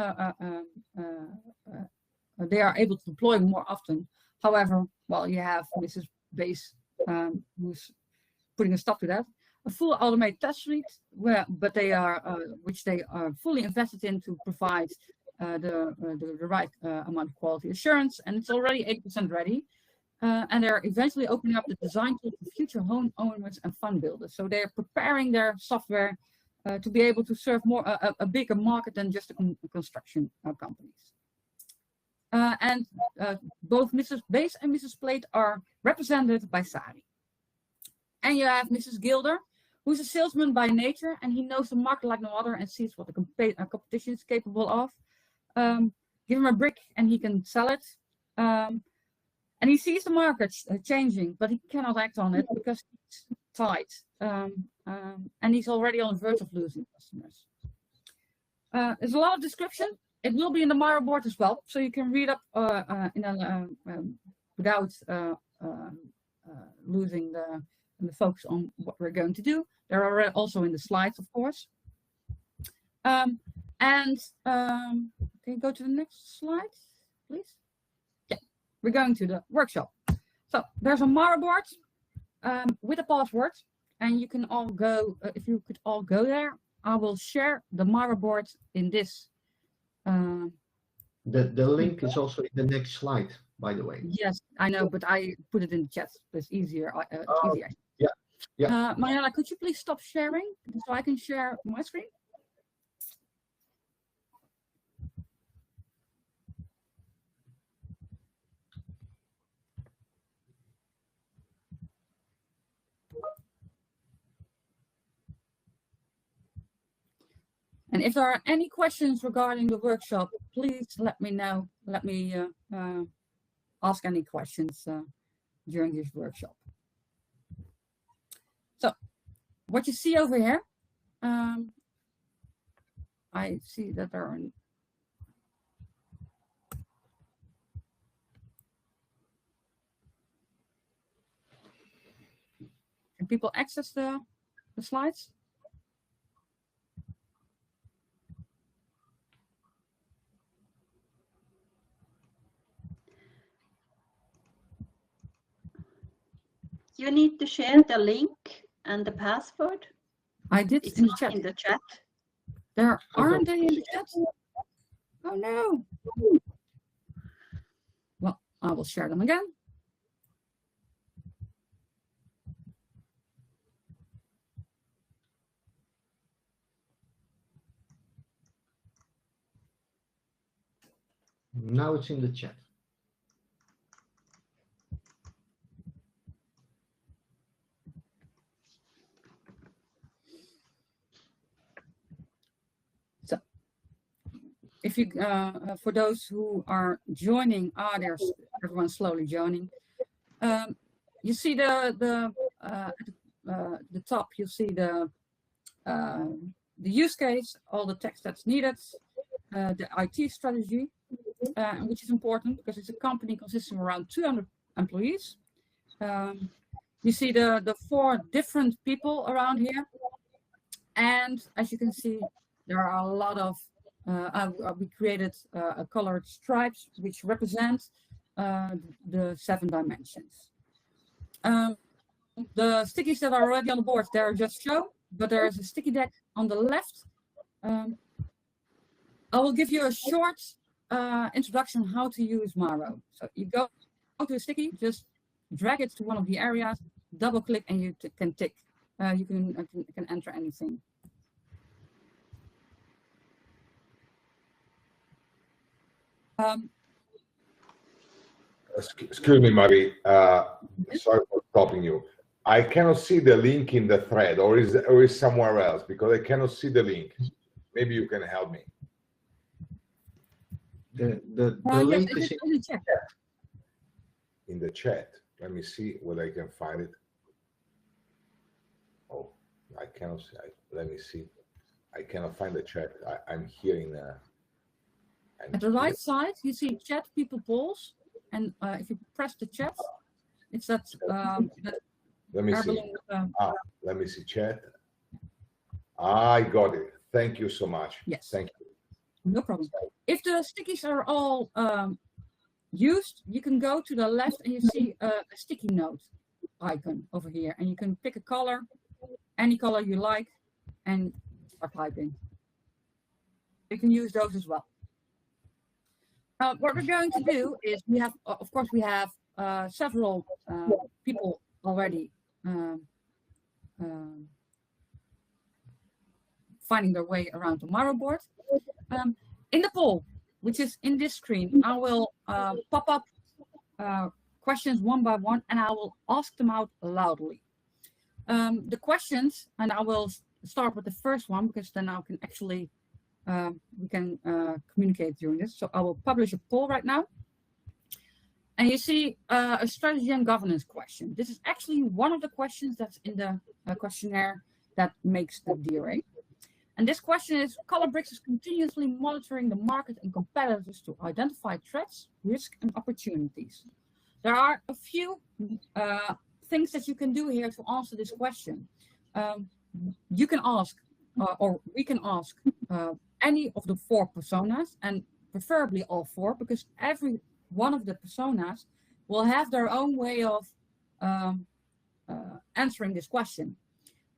are able to deploy more often. However, well, you have Mrs. Bass who's putting a stop to that. A full automated test suite, but they are which they are fully invested in to provide the right amount of quality assurance, and it's already 80% ready. And they're eventually opening up the design tool for future home owners and fund builders. So they're preparing their software to be able to serve more a bigger market than just the construction companies. And both Mrs. Bass and Mrs. Plate are represented by Sari. And you have Mrs. Gilder, who's a salesman by nature, and he knows the market like no other and sees what the competition is capable of. Give him a brick and he can sell it. And he sees the market changing, but he cannot act on it because he's tight. And he's already on the verge of losing customers. There's a lot of description. It will be in the Miro board as well, so you can read up without losing the focus on what we're going to do. They're already also in the slides, of course. Can you go to the next slide, please? Yeah, we're going to the workshop. So there's a Miro board with a password, and you can all go, if you could all go there, I will share the Miro board in this. The link is also in the next slide. by the way. Yes, I know, but I put it in the chat. It's easier. Easier. Yeah, yeah. Mariella, could you please stop sharing so I can share my screen? And if there are any questions regarding the workshop, please let me know. Let me ask any questions during this workshop. So, what you see over here, I see that there are. Can people access the slides? You need to share the link and the password. I did It's in the not chat. in the chat. There aren't they in the chat? Oh no. Well, I will share them again. Now it's in the chat. So, if you, for those who are joining, there's everyone slowly joining. You see the top. You see the use case, all the text that's needed, the IT strategy, which is important because it's a company consisting of around 200 employees. You see the 4 different people around here, and as you can see, there are a lot of. We created colored stripes which represent the 7 dimensions. The stickies that are already on the board, they're just shown, but there is a sticky deck on the left. I will give you a short introduction how to use Maro. So you go to a sticky, just drag it to one of the areas, double click, and you can tick. You can enter anything. Excuse me, Marie. Sorry for stopping you. I cannot see the link in the thread, or is somewhere else, because I cannot see the link. Maybe you can help me. The link yes, is in the chat. In the chat. Let me see whether I can find it. Oh, I cannot see. Let me see. I cannot find the chat. I'm hearing. At the right side, you see chat people polls, and if you press the chat, it's that. Let me see. Let me see chat. I got it. Thank you so much. Yes. Thank you. No problem. If the stickies are all used, you can go to the left and you see a sticky note icon over here, and you can pick a color, any color you like, and start typing. You can use those as well. What we're going to do is we have, of course, we have several people already finding their way around the Maro board. In the poll, which is in this screen, I will pop up questions one by one, and I will ask them out loudly. The questions, and I will start with the first one because then I can actually we can communicate during this. So I will publish a poll right now. And you see a strategy and governance question. This is actually one of the questions that's in the questionnaire that makes the DRA. And this question is, Colourbricks is continuously monitoring the market and competitors to identify threats, risks, and opportunities. There are a few things that you can do here to answer this question. You can ask, or we can ask, any of the 4 personas, and preferably all 4, because every one of the personas will have their own way of answering this question.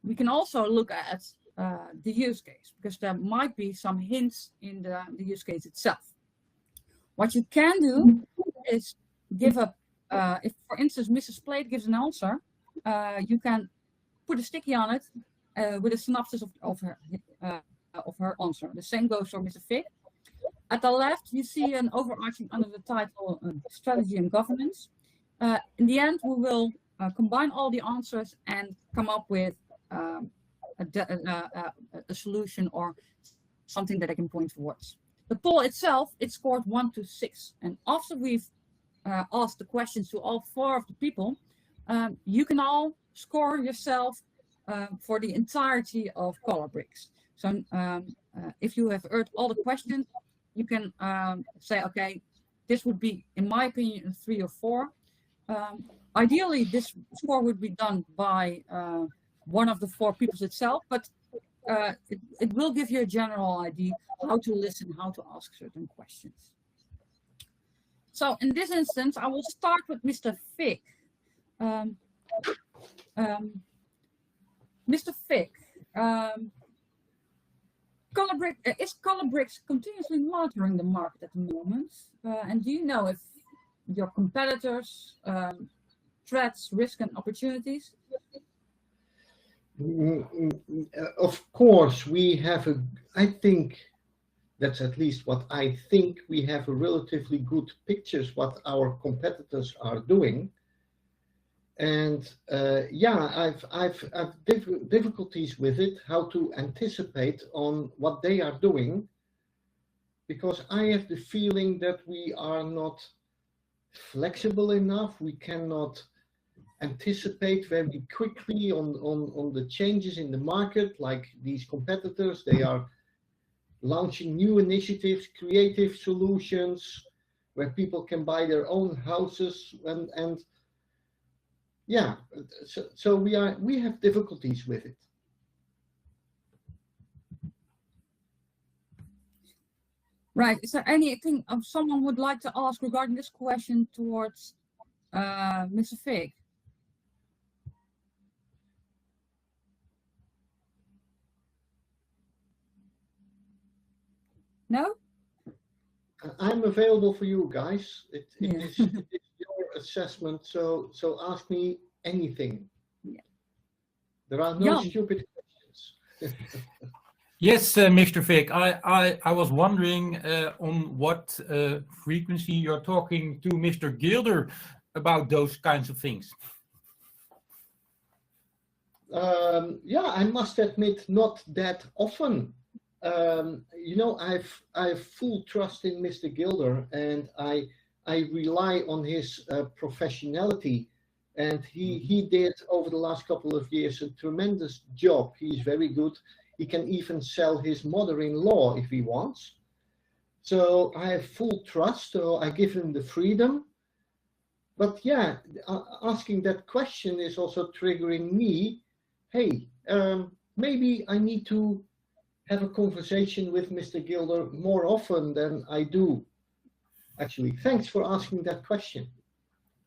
We can also look at the use case, because there might be some hints in the use case itself. What you can do is give a, if for instance Mrs. Plate gives an answer, you can put a sticky on it with a synopsis of her answer. The same goes for Mr. Fig. At the left, you see an overarching under the title Strategy and Governance. In the end, we will combine all the answers and come up with a solution or something that I can point towards. The poll itself, it scored 1 to 6. And after we've asked the questions to all 4 of the people, you can all score yourself for the entirety of Colourbricks. So if you have heard all the questions, you can say, okay, this would be, in my opinion, 3 or 4. Ideally, this score would be done by one of the 4 people itself, but it will give you a general idea how to listen, how to ask certain questions. So in this instance, I will start with Mr. Fig. Mr. Fig, is Colourbricks continuously monitoring the market at the moment? And do you know if your competitors, threats, risks, and opportunities? Of course, we have I think that's at least what I think, we have a relatively good pictures what our competitors are doing. And yeah, I've difficulties with it, how to anticipate on what they are doing, because I have the feeling that we are not flexible enough. We cannot anticipate very quickly on the changes in the market, like these competitors. They are launching new initiatives, creative solutions, where people can buy their own houses, and yeah, so we have difficulties with it. Right. Is there anything someone would like to ask regarding this question towards Mr. Fig? No? I'm available for you guys. It is your assessment, so ask me anything. Yeah. There are no stupid questions. Yes, Mr. Fig, I was wondering on what frequency you're talking to Mr. Gilder about those kinds of things. Yeah, I must admit, not that often. You know, I've full trust in Mr. Gilder, and I rely on his professionality, and he did over the last couple of years a tremendous job. He's very good. He can even sell his mother-in-law if he wants. So I have full trust, so I give him the freedom. But yeah, asking that question is also triggering me. Hey, maybe I need to have a conversation with Mr. Gilder more often than I do. Actually, thanks for asking that question.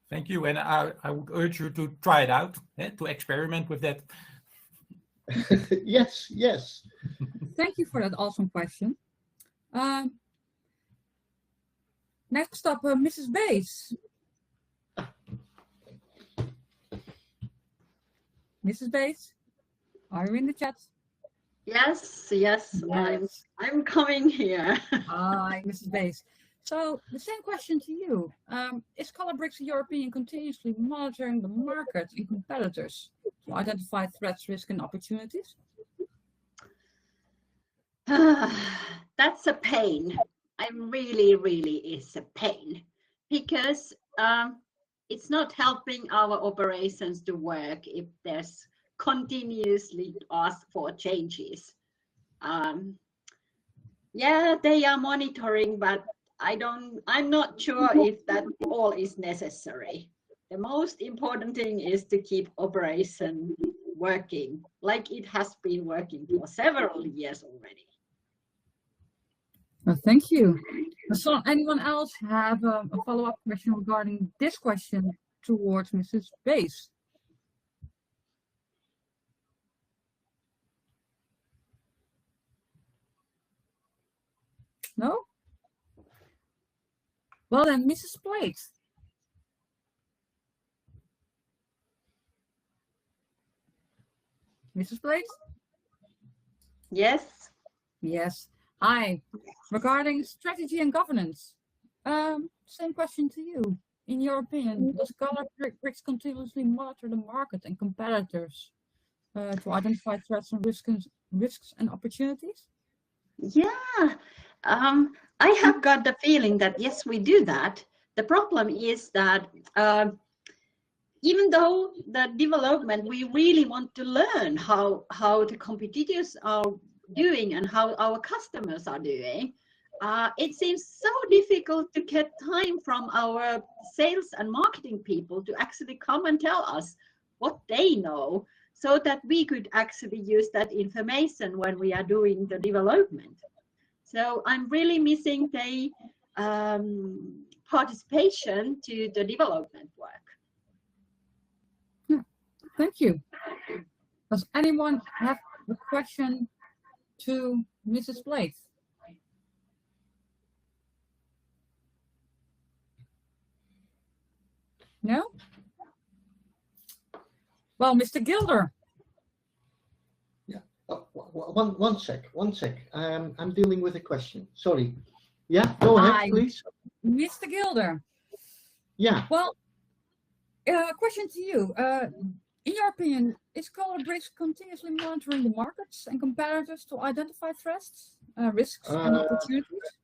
Thank you, and I would urge you to try it out, to experiment with that. Yes, yes. Thank you for that awesome question. Next up, Mrs. Bass. Mrs. Bass, are you in the chat? Yes, yes, Yes. I'm coming here. Hi, Mrs. Bass. So the same question to you. Is Colourbricks European continuously monitoring the market and competitors to identify threats, risks, and opportunities? That's a pain. I really is a pain, because it's not helping our operations to work if there's continuously asked for changes. Yeah, they are monitoring, but I'm not sure if that all is necessary. The most important thing is to keep operation working like it has been working for several years already. Well, thank you. So anyone else have a follow-up question regarding this question towards Mrs. Bass? No? Well then, Mrs. Plate. Mrs. Blades? Yes. Yes. Hi. Regarding strategy and governance, same question to you. In your opinion, does Colourbricks continuously monitor the market and competitors to identify threats and risks and opportunities? Yeah, I have got the feeling that yes, we do that. The problem is that even though the development, we really want to learn how the competitors are doing and how our customers are doing, it seems so difficult to get time from our sales and marketing people to actually come and tell us what they know, so that we could actually use that information when we are doing the development. So I'm really missing the participation to the development work. Thank you. Does anyone have a question to Mrs. Blades? No? Well, Mr. Gilder. Yeah. One sec. I'm dealing with a question. Sorry. Yeah, go ahead, please. Mr. Gilder. Yeah. Well, question to you. In your opinion, is Colourbricks continuously monitoring the markets and competitors to identify threats, risks, and opportunities?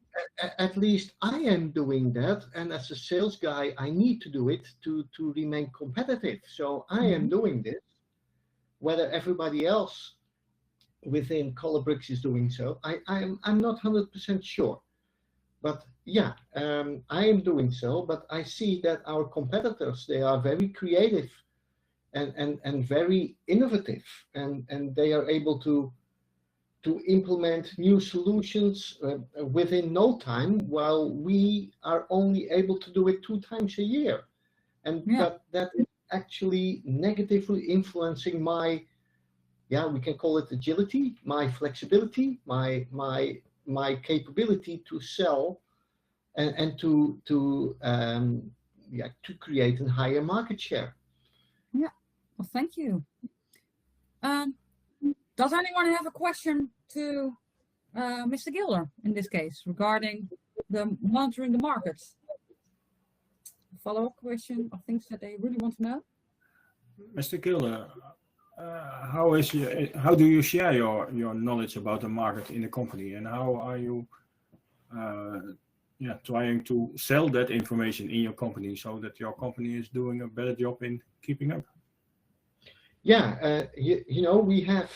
At least I am doing that, and as a sales guy, I need to do it to remain competitive. So I am doing this. Whether everybody else within Colourbricks is doing so, I'm not 100% sure. But yeah, I am doing so. But I see that our competitors, they are very creative and very innovative, and they are able to implement new solutions within no time, while we are only able to do it 2 times a year. And that is actually negatively influencing my, we can call it agility, my flexibility, my capability to sell and to create a higher market share. Yeah, well, thank you. Does anyone have a question to Mr. Gilder in this case regarding the monitoring the markets? Follow-up question or things that they really want to know? Mr. Gilder, how do you share your knowledge about the market in the company, and how are you trying to sell that information in your company so that your company is doing a better job in keeping up? Yeah, we have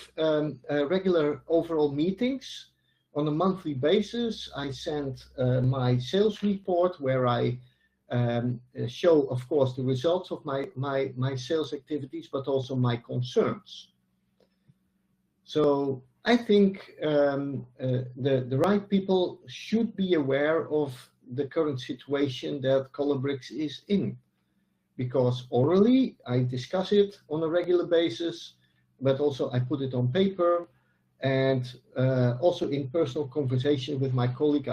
regular overall meetings on a monthly basis. I send my sales report where I show, of course, the results of my sales activities, but also my concerns. So I think the right people should be aware of the current situation that Colourbricks is in. Because orally, I discuss it on a regular basis, but also I put it on paper, and also in personal conversation with my colleague,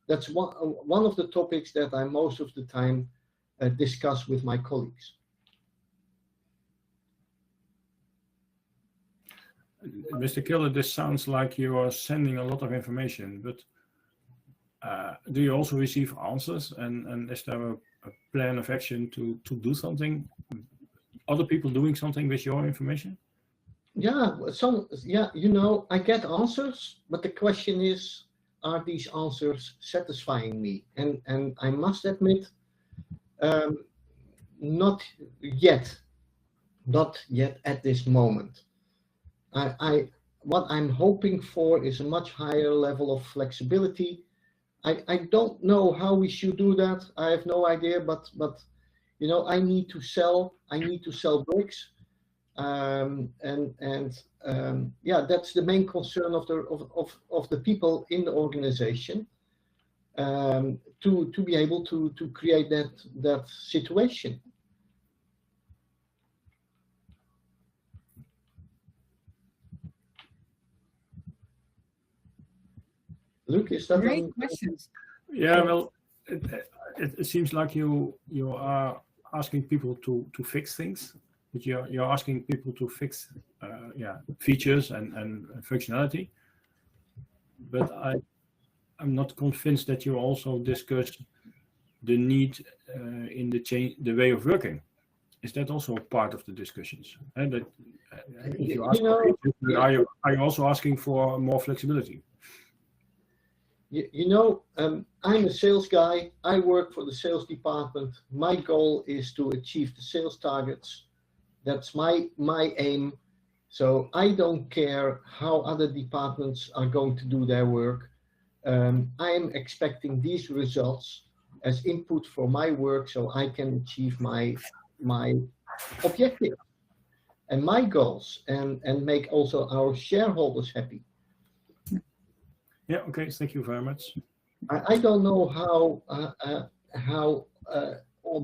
that's one of the topics that I most of the time discuss with my colleagues. Mr. Gilder, this sounds like you are sending a lot of information, but do you also receive answers, and is there a plan of action to do something? Other people doing something with your information? Yeah, I get answers, but the question is, are these answers satisfying me? And I must admit, not yet at this moment. What I'm hoping for is a much higher level of flexibility. I don't know how we should do that. I have no idea, but I need to sell bricks, that's the main concern of the people in the organization, to be able to create that situation. Luke, is that great questions? Yeah, well, it seems like you are asking people to fix things, but you're asking people to fix features and functionality. But I'm not convinced that you also discuss the need in the way of working. Is that also part of the discussions? And that if you ask for features, are you also asking for more flexibility? I'm a sales guy. I work for the sales department. My goal is to achieve the sales targets. That's my aim. So I don't care how other departments are going to do their work. I am expecting these results as input for my work so I can achieve my objective and my goals and make also our shareholders happy. Yeah, okay, thank you very much. I don't know how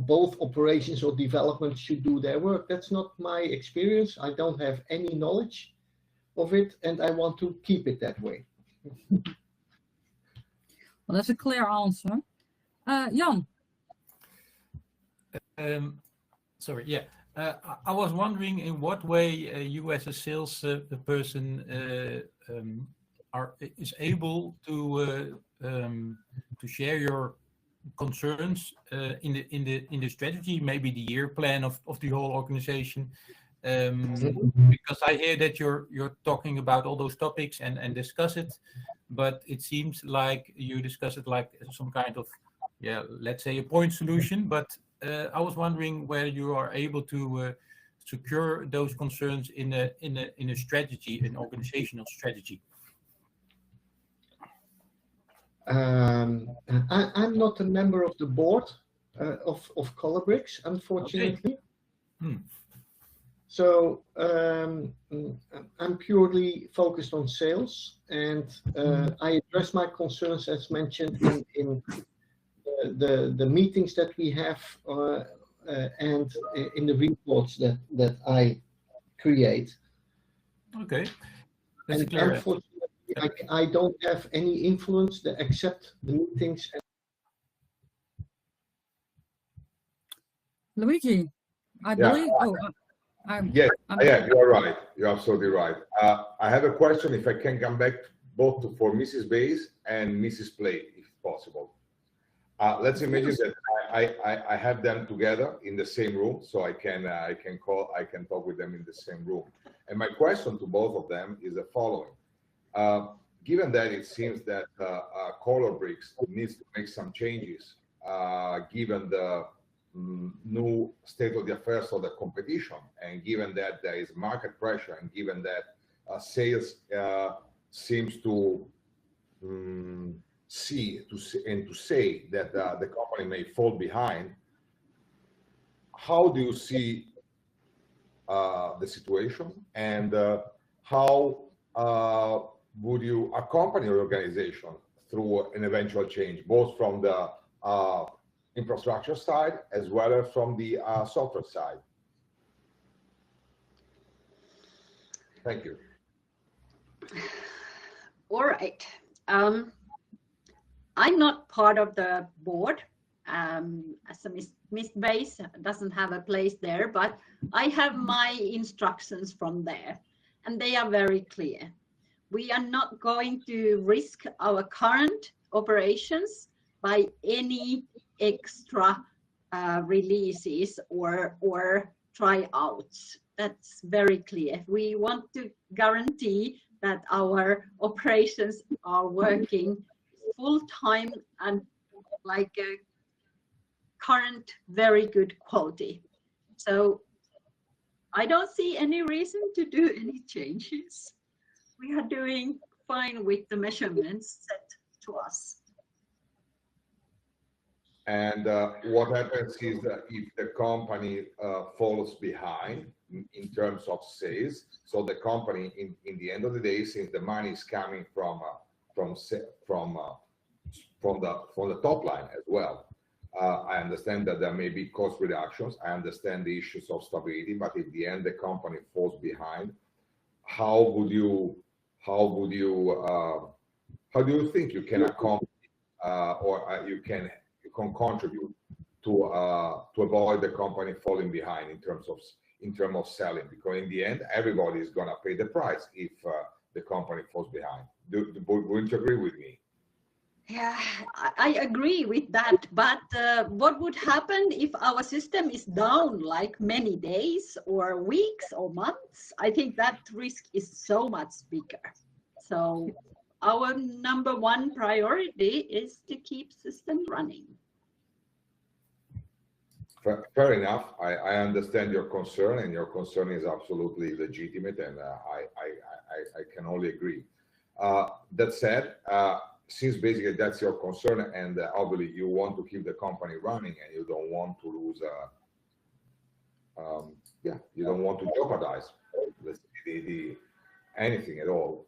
both operations or development should do their work. That's not my experience. I don't have any knowledge of it, and I want to keep it that way. Well, that's a clear answer. Jan. Sorry, yeah. I was wondering in what way you as a sales person is able to share your concerns in the strategy, maybe the year plan of the whole organization, because I hear that you're talking about all those topics and discuss it, but it seems like you discuss it like some kind of, let's say a point solution. But I was wondering whether you are able to secure those concerns in a strategy, an organizational strategy. I'm not a member of the board of Colobrix, unfortunately. Okay. So I'm purely focused on sales, and I address my concerns as mentioned in the meetings that we have and in the reports that I create. Okay. That's clear. Unfortunately, I don't have any influence except the meetings. Luigi, I believe. Oh, yes, you are right. You're absolutely right. I have a question. If I can come back both for Mrs. Bays and Mrs. Play, if possible. Let's imagine that I have them together in the same room, so I can talk with them in the same room. And my question to both of them is the following. Given that it seems that Colobrix needs to make some changes, given the new state of the affairs of the competition, and given that there is market pressure, and given that sales seems to say that the company may fall behind, how do you see the situation, and how would you accompany your organization through an eventual change, both from the infrastructure side as well as from the software side? Thank you. All right. I'm not part of the board. As a Miss Bays doesn't have a place there, but I have my instructions from there, and they are very clear. We are not going to risk our current operations by any extra releases or tryouts. That's very clear. We want to guarantee that our operations are working full time and like a current very good quality. So I don't see any reason to do any changes. We are doing fine with the measurements set to us. And what happens is that if the company falls behind in terms of sales, so the company in the end of the day, since the money is coming from the top line as well, I understand that there may be cost reductions. I understand the issues of stability, but in the end, the company falls behind. How do you think you can accomplish or you can contribute to avoid the company falling behind in terms of in terms of selling, because in the end, everybody is gonna pay the price if the company falls behind. Wouldn't you agree with me? Yeah, I agree with that. But what would happen if our system is down like many days or weeks or months? I think that risk is so much bigger. So our #1 priority is to keep system running. Fair enough. I understand your concern, and your concern is absolutely legitimate, and I can only agree. That said, since basically that's your concern, and obviously you want to keep the company running, and you don't want to lose, you don't want to jeopardize anything at all.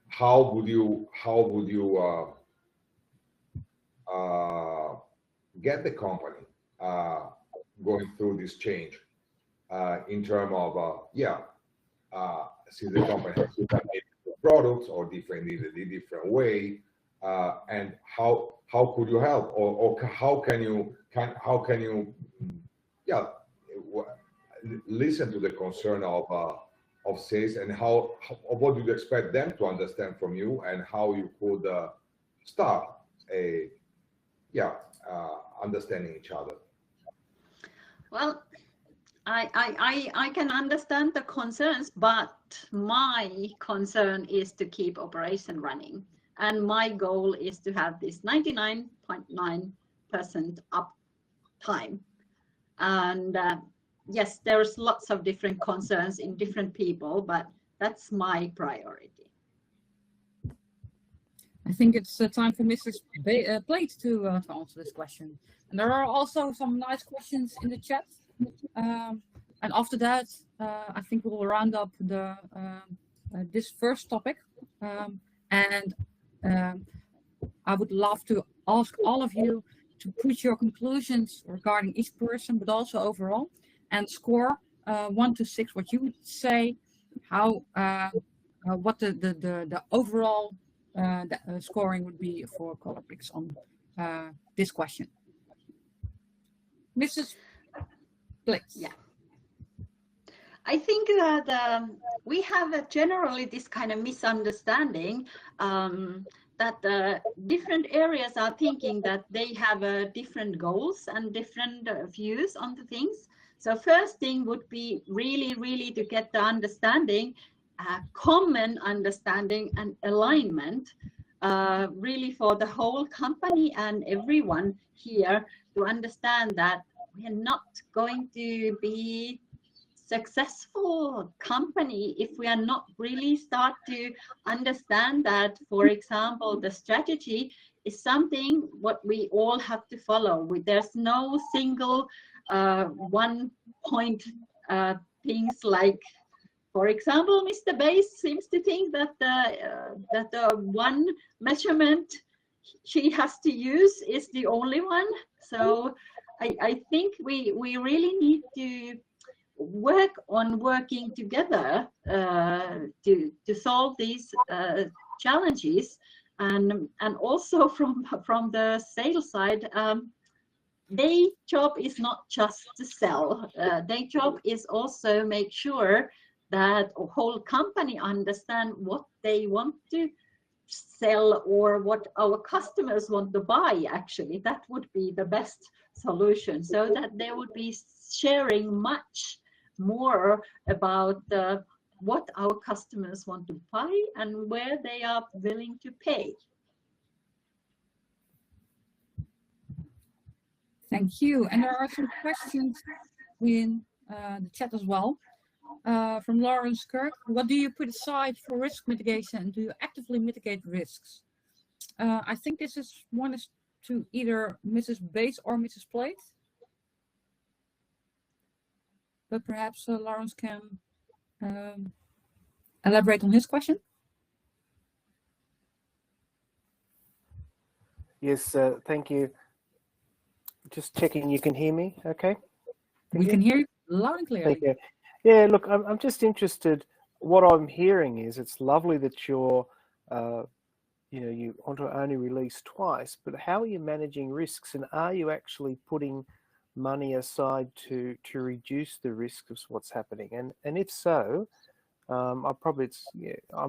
How would you get the company going through this change in terms of since the company has different products or different way, and how could you help, or how can you listen to the concern of sales, and what do you expect them to understand from you, and how you could start understanding each other? Well, I can understand the concerns, but my concern is to keep operation running. And my goal is to have this 99.9% uptime. And yes, there's lots of different concerns in different people, but that's my priority. I think it's time for Mrs. Plate to answer this question. And there are also some nice questions in the chat. And after that, I think we'll round up this first topic. And I would love to ask all of you to put your conclusions regarding each person, but also overall, and score 1 to 6 what you would say, how what the overall scoring would be for Colorpix on this question. Mrs. Blix. Yeah. I think that we have generally this kind of misunderstanding that different areas are thinking that they have different goals and different views on the things. So first thing would be really to get the understanding, common understanding and alignment really for the whole company and everyone here to understand that we are not going to be successful company if we are not really start to understand that, for example, the strategy is something what we all have to follow. There's no single one point things like, for example, Mr. Bass seems to think that the one measurement she has to use is the only one. So I think we really need to work on working together to solve these challenges, and also from the sales side, their job is not just to sell. Their job is also make sure that a whole company understand what they want to sell or what our customers want to buy. Actually, that would be the best solution, so that they would be sharing much more about what our customers want to buy and where they are willing to pay. Thank you. And there are some questions in the chat as well. From Lawrence Kirk. What do you put aside for risk mitigation? Do you actively mitigate risks? I think this is one is to either Mrs. Bass or Mrs. Plate. But perhaps Lawrence can elaborate on his question. Yes, thank you. Just checking you can hear me, okay? We can hear you loud and clear. Thank you. Yeah, look, I'm just interested. What I'm hearing is it's lovely that you're, you want to only release twice, but how are you managing risks, and are you actually putting money aside to reduce the risk of what's happening? And if so, I'm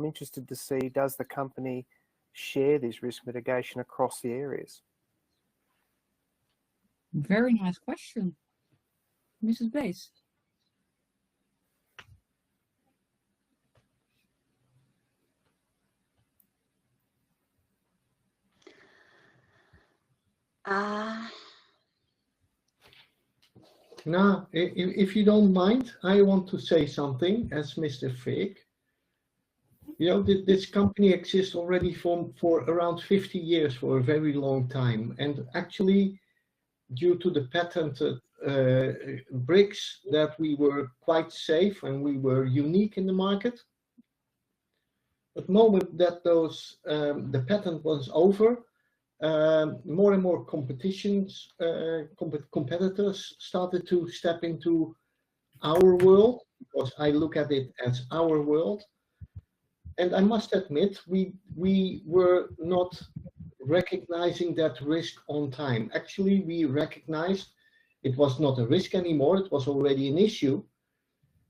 interested to see, does the company share this risk mitigation across the areas? Very nice question, Mrs. Bates. Now, if you don't mind, I want to say something as Mr. Fig. You know, this company exists already for around 50 years, for a very long time. And actually, due to the patented bricks, that we were quite safe and we were unique in the market. At the moment that the patent was over, more and more competitors started to step into our world, because I look at it as our world. And I must admit, we were not recognizing that risk on time. Actually, we recognized it was not a risk anymore, it was already an issue.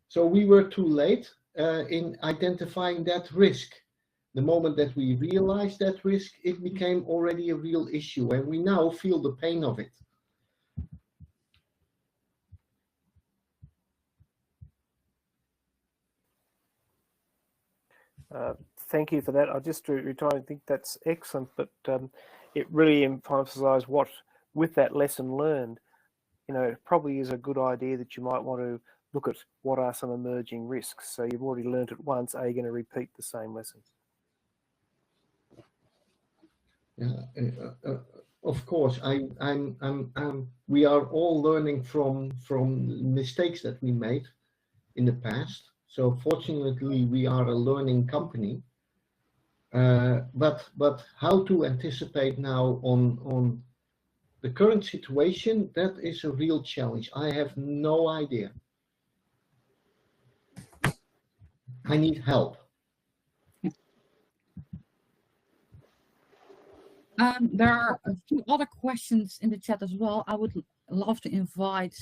So we were too late in identifying that risk. The moment that we realized that risk, it became already a real issue, and we now feel the pain of it. Thank you for that. I just retire and think that's excellent, but it really emphasizes what, with that lesson learned, you know, it probably is a good idea that you might want to look at what are some emerging risks. So you've already learned it once. Are you going to repeat the same lesson? Yeah, of course. We are all learning from mistakes that we made in the past. So fortunately, we are a learning company. But how to anticipate now on the current situation, that is a real challenge. I have no idea. I need help. There are a few other questions in the chat as well. I would love to invite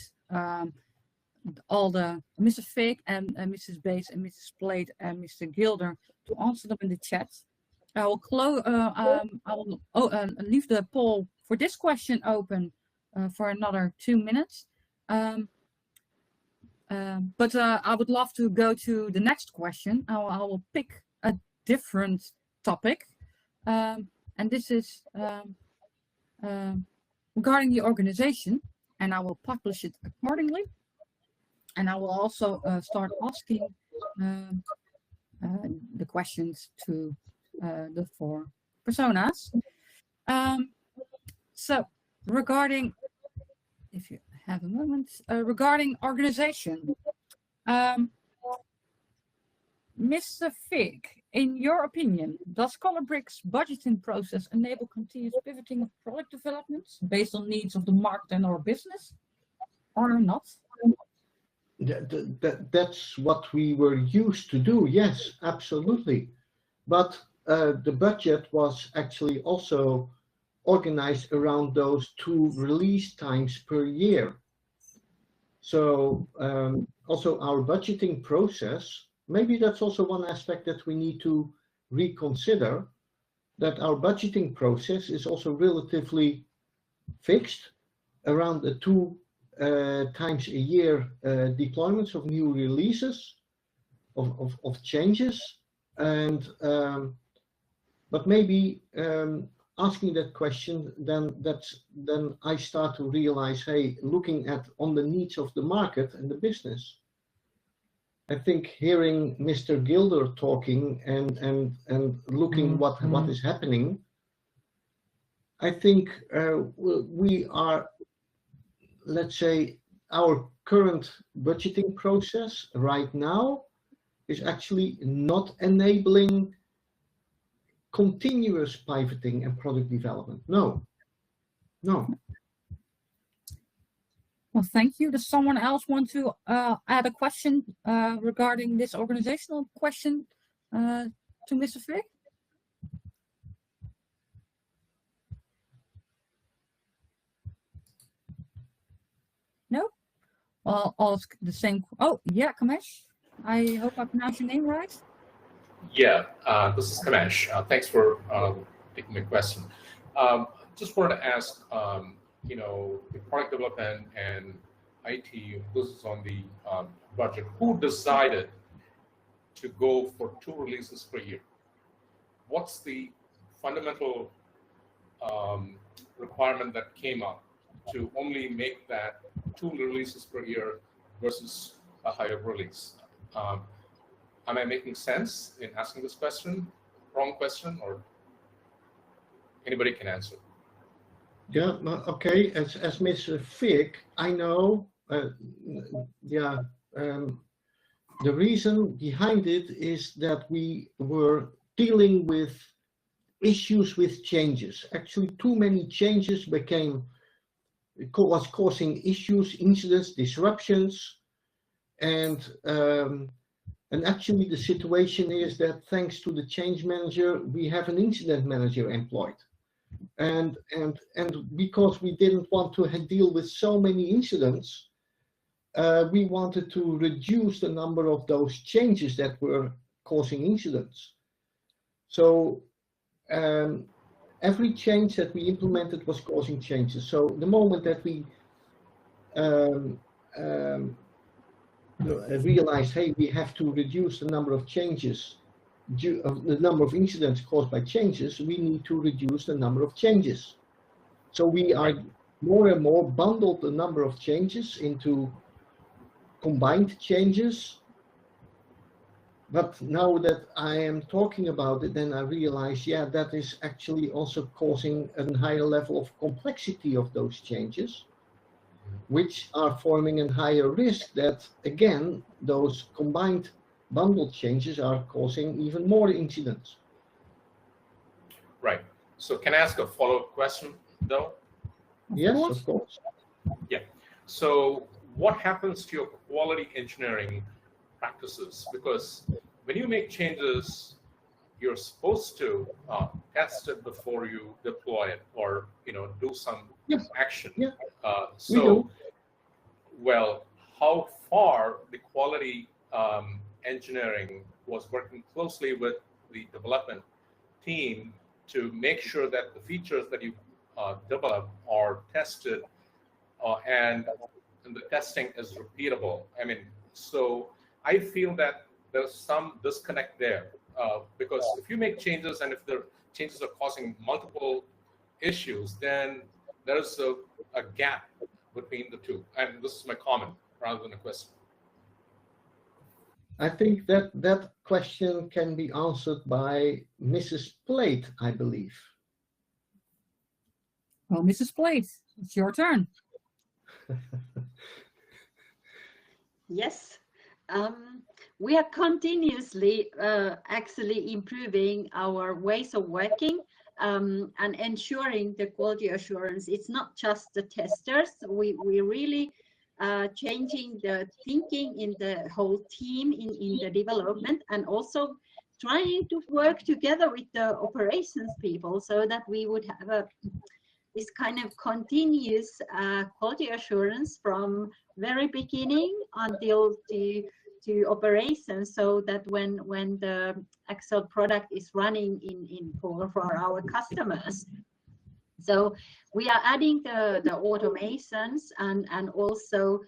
all the Mr. Fig and Mrs. Bates and Mrs. Plate and Mr. Gilder to answer them in the chat. I will leave the poll for this question open for another 2 minutes. But I would love to go to the next question. I will pick a different topic. And this is regarding the organization, and I will publish it accordingly. And I will also start asking the questions to the 4 personas. So regarding, if you have a moment, regarding organization, Mr. Fig, in your opinion, does Colobric's budgeting process enable continuous pivoting of product developments based on needs of the market and our business, or not? That's what we were used to do. Yes, absolutely. But the budget was actually also organized around those 2 release times per year. So also our budgeting process, maybe that's also one aspect that we need to reconsider, that our budgeting process is also relatively fixed around the 2 times a year deployments of new releases, of changes. And but maybe asking that question, then I start to realize, hey, looking at on the needs of the market and the business. I think hearing Mr. Gilder talking and looking what is happening, I think we are, let's say, our current budgeting process right now is actually not enabling continuous pivoting and product development. No. Well, thank you. Does someone else want to add a question regarding this organizational question to Mr. Fig? I'll ask the same. Oh, yeah, Kamesh. I hope I pronounced your name right. Yeah, this is Kamesh. Thanks for taking my question. Just wanted to ask, you know, the product development and IT, this is on the budget. Who decided to go for 2 releases per year? What's the fundamental requirement that came up to only make that 2 releases per year versus a higher release? Am I making sense in asking this question? Wrong question, or anybody can answer? Yeah, okay. As Mr. Fick, I know. The reason behind it is that we were dealing with issues with changes. Actually, too many changes was causing issues, incidents, disruptions, and actually the situation is that thanks to the change manager, we have an incident manager employed. And because we didn't want to deal with so many incidents, we wanted to reduce the number of those changes that were causing incidents. So every change that we implemented was causing changes. So the moment that we realized, hey, we have to reduce the number of changes, the number of incidents caused by changes, we need to reduce the number of changes. So we are more and more bundled the number of changes into combined changes. But now that I am talking about it, then I realize, yeah, that is actually also causing a higher level of complexity of those changes, which are forming a higher risk that, again, those combined bundled changes are causing even more incidents. Right. So can I ask a follow-up question, though? Yes, of course. Yeah. So what happens to your quality engineering practices? Because when you make changes, you're supposed to test it before you deploy it, or do some action. Yeah. Well, how far the quality engineering was working closely with the development team to make sure that the features that you develop are tested and the testing is repeatable. I mean, so I feel that there's some disconnect there because if you make changes and if the changes are causing multiple issues, then there's a gap between the two. And this is my comment rather than a question. I think that question can be answered by Mrs. Plate, I believe. Well, Mrs. Plate, it's your turn. Yes. We are continuously actually improving our ways of working and ensuring the quality assurance. It's not just the testers. We really changing the thinking in the whole team in the development, and also trying to work together with the operations people so that we would have this kind of continuous quality assurance from very beginning until to operations, so that when the actual product is running for our customers. So we are adding the automations and also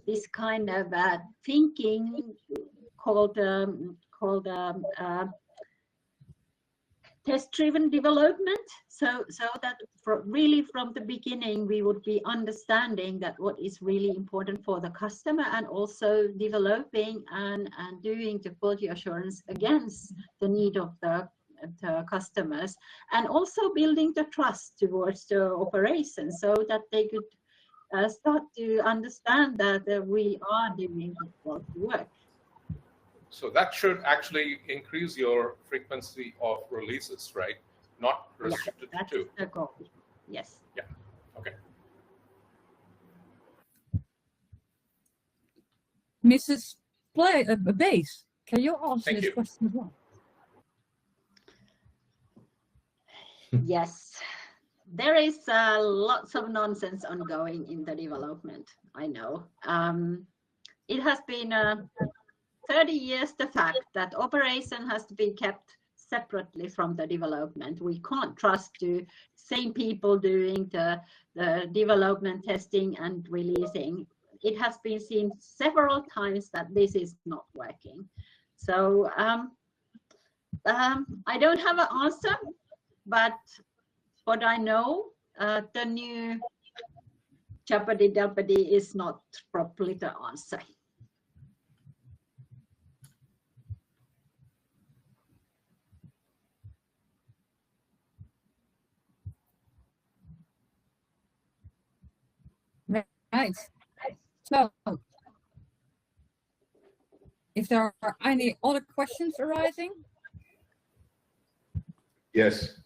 this kind of thinking called test-driven development, so that really from the beginning we would be understanding that what is really important for the customer, and also developing and doing the quality assurance against the need of the customers, and also building the trust towards the operations so that they could start to understand that we are doing the quality work. So that should actually increase your frequency of releases, right? Not restricted to 2. That's the goal. Yes. Yeah. Okay. Mrs. Base, can you answer Thank this you. question as well? Yes. there is lots of nonsense ongoing in the development, I know. It has been 30 years the fact that operation has to be kept separately from the development. We can't trust the same people doing the development, testing and releasing. It has been seen several times that this is not working. So I don't have an answer, but what I know, the new Jeopardy is not properly the answer. Right. So, if there are any other questions arising? Yes.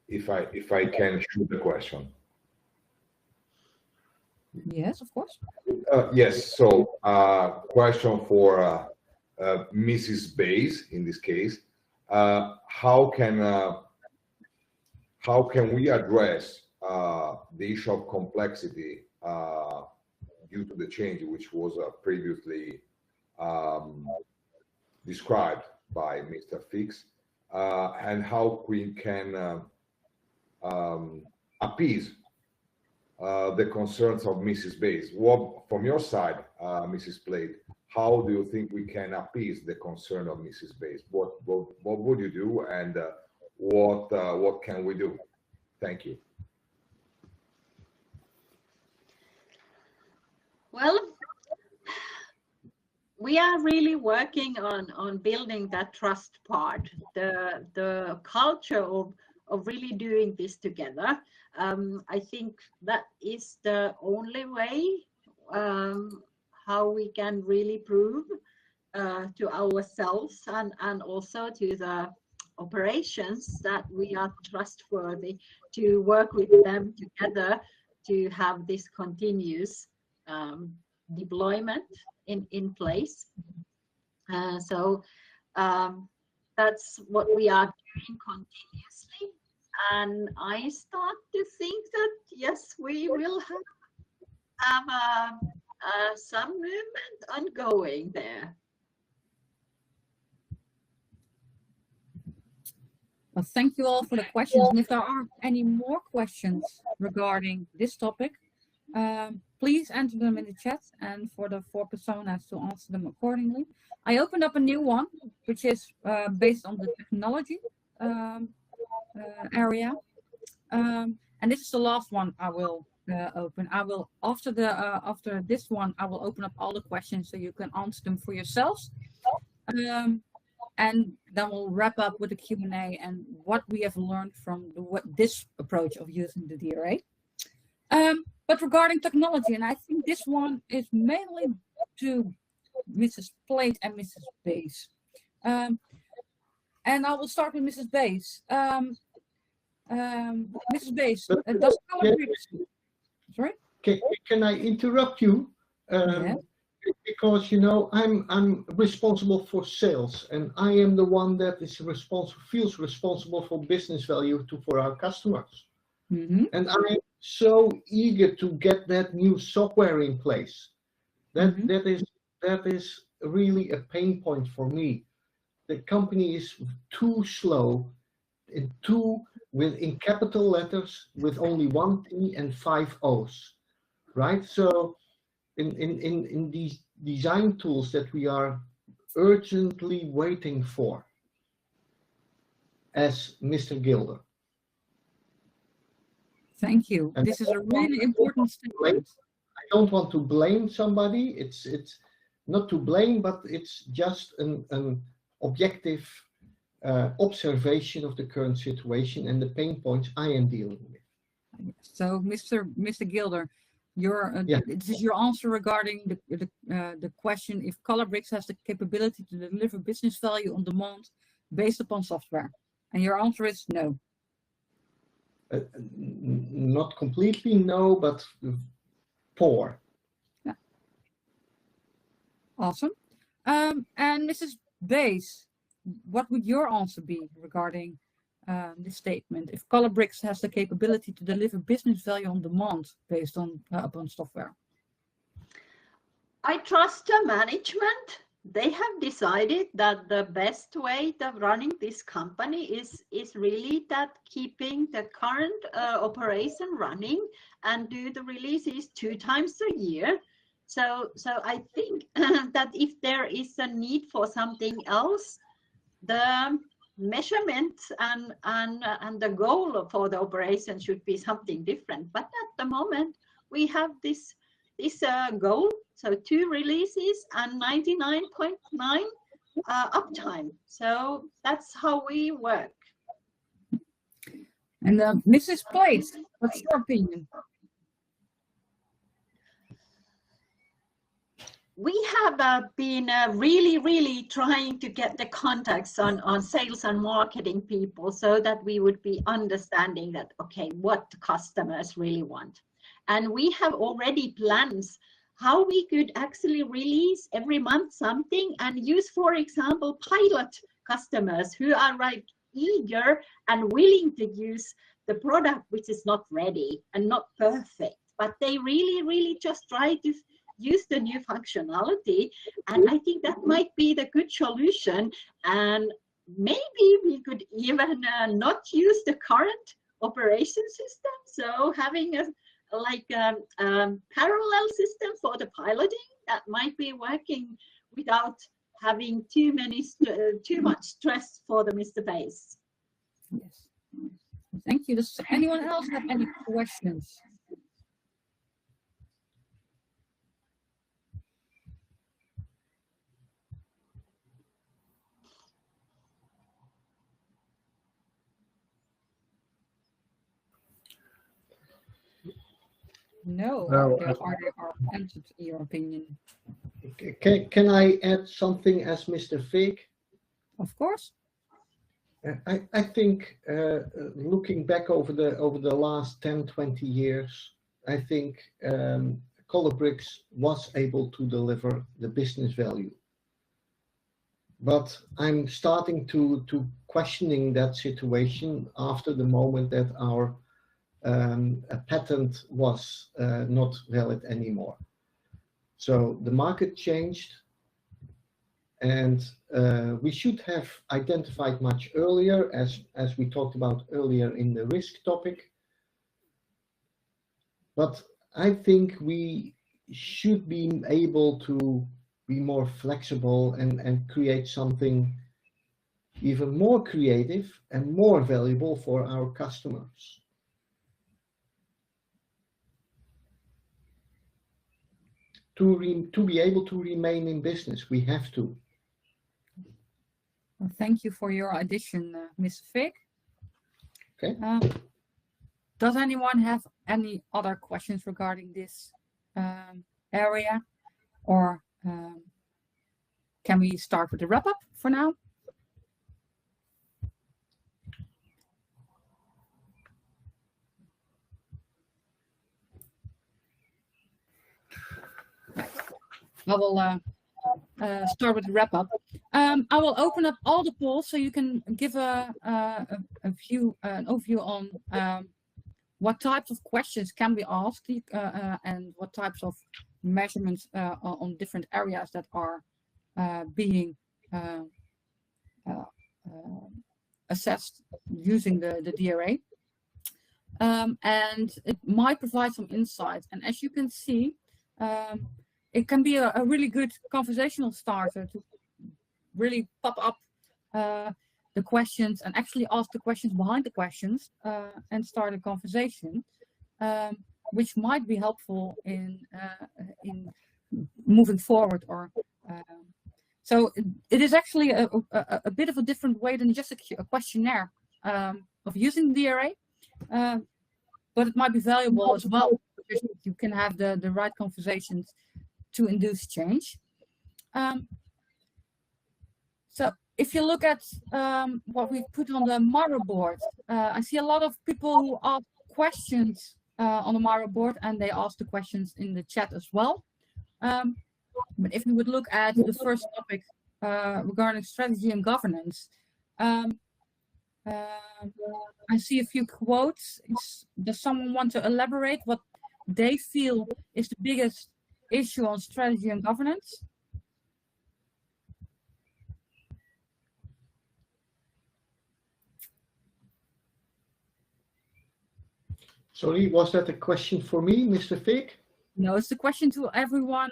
If I can shoot the question. Yes, of course. Yes. So, question for Mrs. Bays in this case. How can we address the issue of complexity due to the change, which was previously described by Mr. Fix, and how we can appease the concerns of Mrs. Bays? What, from your side, Mrs. Plate, how do you think we can appease the concern of Mrs. Bays? What would you do, and what can we do? Thank you. Well, we are really working on building that trust part, the culture of really doing this together. I think that is the only way how we can really prove to ourselves and also to the operations that we are trustworthy to work with them together to have this continuous deployment in place. So that's what we are doing continuously. And I start to think that, yes, we will have some movement ongoing there. Well, thank you all for the questions. And if there are any more questions regarding this topic, please enter them in the chat, and for the 4 personas to answer them accordingly. I opened up a new one, which is based on the technology area. And this is the last one I will open. I will, after this one, I will open up all the questions so you can answer them for yourselves. And then we'll wrap up with the Q&A and what we have learned from this approach of using the DRA. But regarding technology, and I think this one is mainly to Mrs. Plate and Mrs. Bays. And I will start with Mrs. Bays. Mrs. Bays, does Calabrix... Sorry? Can I interrupt you? Yeah. Because, you know, I'm responsible for sales, and I am the one that is feels responsible for business value for our customers. Mm-hmm. And I'm so eager to get that new software in place. That is really a pain point for me. The company is too slow, in capital letters with only 1 T and 5 O's, right? So in these design tools that we are urgently waiting for, as Mr. Gilder. Thank you. And this is a really important statement. I don't want to blame somebody. It's not to blame, but it's just an objective observation of the current situation and the pain points I am dealing with. So, Mr. Gilder, this is your answer regarding the question if Calabrix has the capability to deliver business value on demand based upon software, and your answer is no. Not completely no, but poor. Yeah. Awesome. And Mrs. Bays, what would your answer be regarding this statement. If Colourbricks has the capability to deliver business value on demand based on upon software. I trust the management. They have decided that the best way of running this company is really that keeping the current operation running and do the releases 2 times a year. So I think that if there is a need for something else, the measurements and the goal for the operation should be something different. But at the moment, we have this goal. So 2 releases and 99.9 uptime. So that's how we work. And Mrs. Plate, what's your opinion? We have been really trying to get the contacts on sales and marketing people so that we would be understanding that, okay, what the customers really want. And we have already plans how we could actually release every month something and use, for example, pilot customers who are eager and willing to use the product which is not ready and not perfect, but they really just try to use the new functionality. And I think that might be the good solution. And maybe we could even not use the current operation system. So having a parallel system for the piloting that might be working without having too much stress for the Mr. Base. Yes. Thank you. Does anyone else have any questions? No, there are answers in your opinion. Can I add something as Mr. Fig? Of course. I think looking back over the last 10, 20 years, I think Colourbricks was able to deliver the business value. But I'm starting to questioning that situation after the moment that our a patent was not valid anymore. So the market changed, and we should have identified much earlier, as we talked about earlier in the risk topic. But I think we should be able to be more flexible and create something even more creative and more valuable for our customers. To be able to remain in business, we have to. Well, thank you for your addition, Ms. Fig. Okay. Does anyone have any other questions regarding this area, or can we start with the wrap-up for now? I will start with the wrap-up. I will open up all the polls so you can give an overview on what types of questions can be asked and what types of measurements on different areas that are being assessed using the DRA. And it might provide some insights. And as you can see, it can be a really good conversational starter to really pop up the questions and actually ask the questions behind the questions and start a conversation, which might be helpful in moving forward. Or so it is actually a bit of a different way than just a questionnaire of using the DRA, but it might be valuable as well because you can have the right conversations to induce change. So if you look at what we put on the Miro board, I see a lot of people who ask questions on the Miro board, and they ask the questions in the chat as well. But if we would look at the first topic regarding strategy and governance, I see a few quotes. Does someone want to elaborate what they feel is the biggest issue on strategy and governance? Sorry, was that a question for me, Mr. Fig? No, it's a question to everyone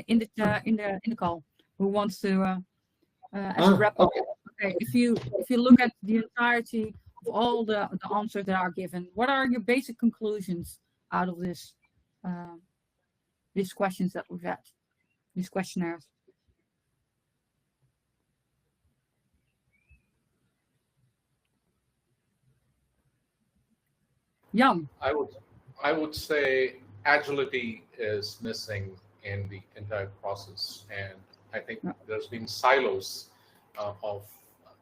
in the call who wants to as a wrap up. Okay. Okay, if you look at the entirety of all the answers that are given, what are your basic conclusions out of this these questions that we've had, these questionnaires? Jan. I would say agility is missing in the entire process, and I think there's been silos of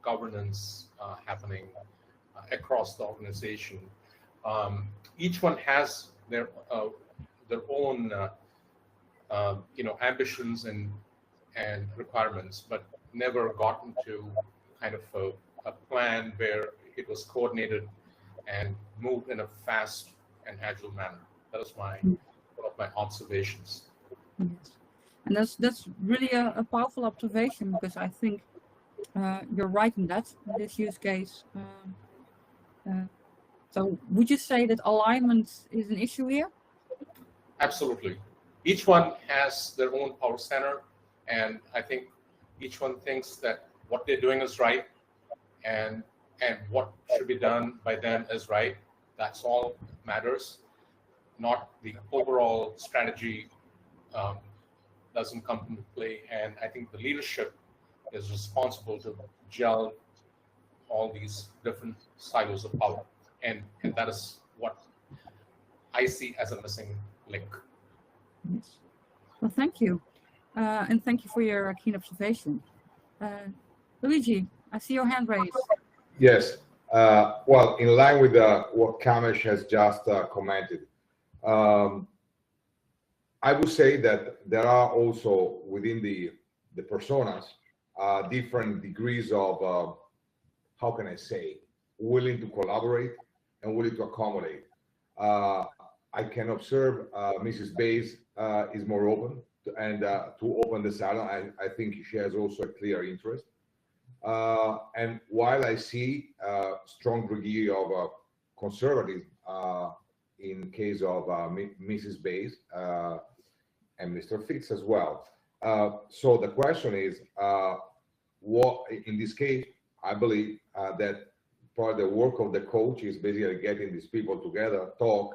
governance happening across the organization. Each one has their own ambitions and requirements, but never gotten to kind of a plan where it was coordinated and moved in a fast and agile manner. That is one of my observations. Yes. And that's really a powerful observation, because I think you're right in that, in this use case. So would you say that alignment is an issue here? Absolutely. Each one has their own power center, and I think each one thinks that what they're doing is right, and what should be done by them is right. That's all that matters. Not the overall strategy doesn't come into play, and I think the leadership is responsible to gel all these different silos of power, and that is what I see as a missing link. Yes. Well, thank you, and thank you for your keen observation. Luigi, I see your hand raised. Yes. Well, in line with what Kamesh has just commented, I would say that there are also within the personas different degrees of, how can I say, willing to collaborate and willing to accommodate. I can observe Mrs. Bays is more open to open the salon. I think she has also a clear interest. And while I see a strong degree of conservatism in case of Mrs. Bays and Mr. Fitz as well. So the question is, what in this case, I believe that part of the work of the coach is basically getting these people together, talk,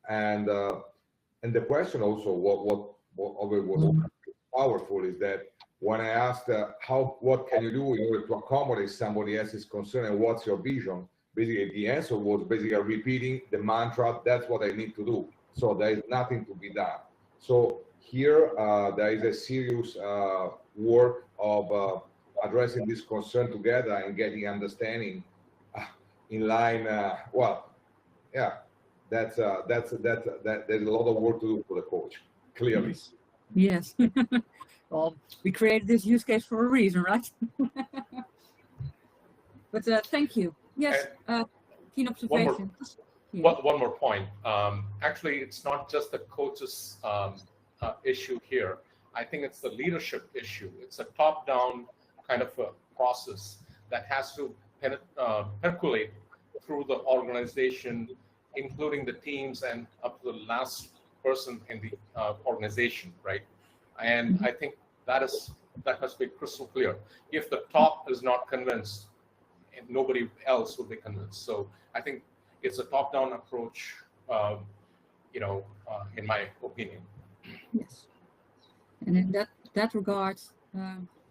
and the question also, what was powerful is that when I asked what can you do in order to accommodate somebody else's concern and what's your vision, basically the answer was basically repeating the mantra, that's what I need to do. So there is nothing to be done. So here there is a serious work of addressing this concern together and getting understanding in line. Well, yeah, there's a lot of work to do for the coach, clearly. Yes. Well, we created this use case for a reason, right? But thank you. Yes, keen observation. One more point. Actually, it's not just the coach's issue here. I think it's the leadership issue. It's a top-down kind of a process that has to percolate through the organization, including the teams and up to the last person in the organization, right? And I think that has to be crystal clear. If the top is not convinced, and nobody else will be convinced. So I think it's a top-down approach, in my opinion. Yes. And in that regard,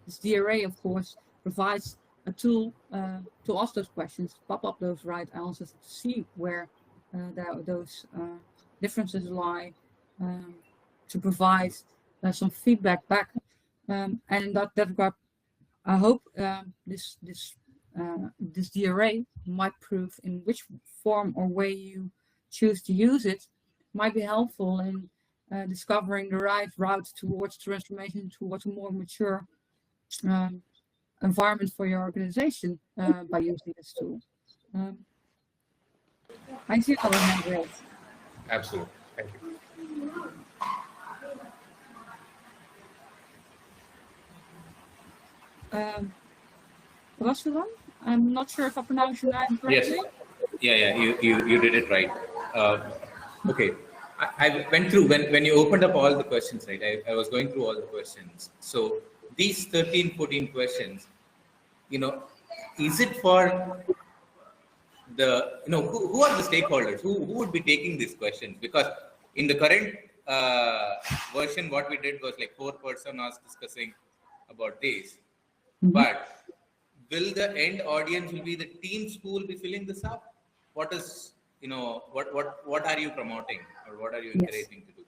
this DRA, of course, provides a tool to ask those questions, pop up those right answers, to see where those differences lie, to provide some feedback back. And in that regard, I hope this DRA might prove, in which form or way you choose to use it, might be helpful in discovering the right route towards transformation, towards a more mature environment for your organization by using this tool. I see another hand raised. Absolutely. Thank you. Rasulan, I'm not sure if I pronounced your name correctly. Yes. Yeah. You did it right. Okay. I went through when you opened up all the questions, right? I was going through all the questions. So these 13, 14 questions, is it for the, who are the stakeholders? Who would be taking these questions? Because in the current version, what we did was like 4 persons was discussing about this. Mm-hmm. But will the end audience will be the teams who will be filling this up? What is, what are you promoting or what are you encouraging to do?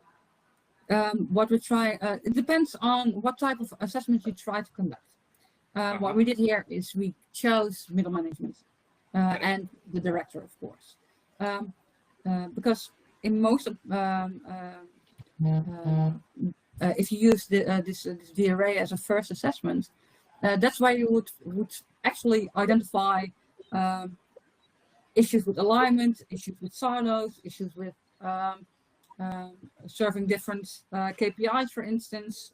What we try, it depends on what type of assessment you try to conduct. What we did here is we chose middle management and the director, of course, because in most of, if you use this DRA as a first assessment, that's why you would actually identify issues with alignment, issues with silos, issues with serving different KPIs, for instance.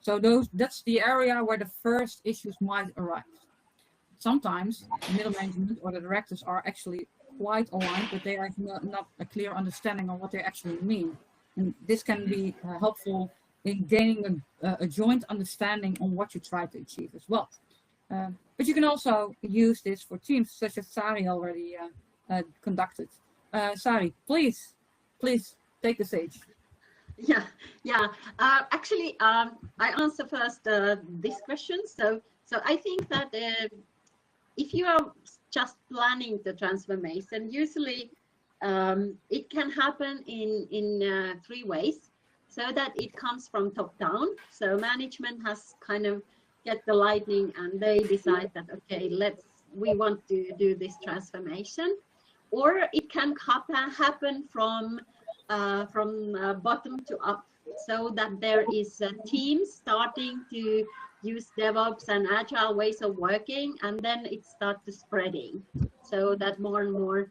So that's the area where the first issues might arise. Sometimes middle management or the directors are actually quite aligned, but they have not a clear understanding of what they actually mean. And this can be helpful in gaining a joint understanding on what you try to achieve as well. But you can also use this for teams, such as Sari already conducted. Sari, please take the stage. Yeah. Actually, I answer first this question. So I think that if you are just planning the transformation, usually it can happen in 3 ways. So that it comes from top down. So management has kind of get the lightning and they decide that, okay, we want to do this transformation. Or it can happen from bottom to up, so that there is a team starting to use DevOps and agile ways of working, and then it starts spreading, so that more and more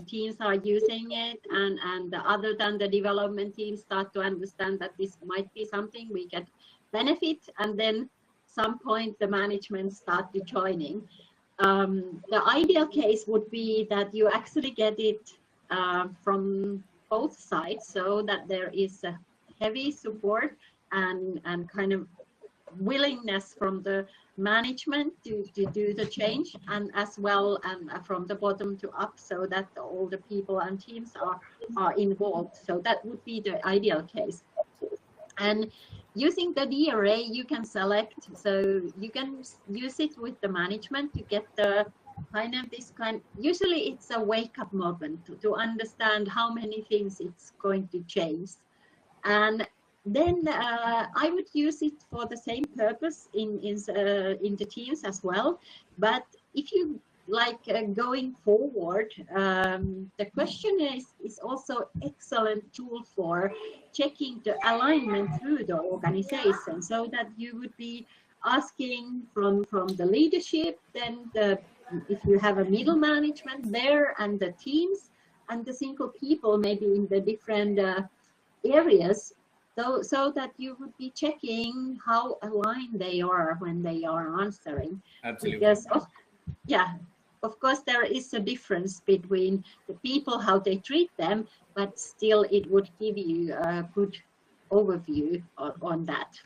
teams are using it, and other than the development teams start to understand that this might be something we get benefit, and then some point the management start to joining. The ideal case would be that you actually get it from both sides, so that there is a heavy support and kind of willingness from the management to do the change, and as well from the bottom to up, so that all the people and teams are involved. So that would be the ideal case. And using the DRA, you can select, so you can use it with the management to get the usually it's a wake-up moment to understand how many things it's going to change. And then I would use it for the same purpose in the teams as well. But if you like going forward, the questionnaire is also excellent tool for checking the alignment through the organization, so that you would be asking from the leadership, then if you have a middle management there, and the teams and the single people maybe in the different areas, so that you would be checking how aligned they are when they are answering. Absolutely. Because of course there is a difference between the people, how they treat them, but still it would give you a good overview on that.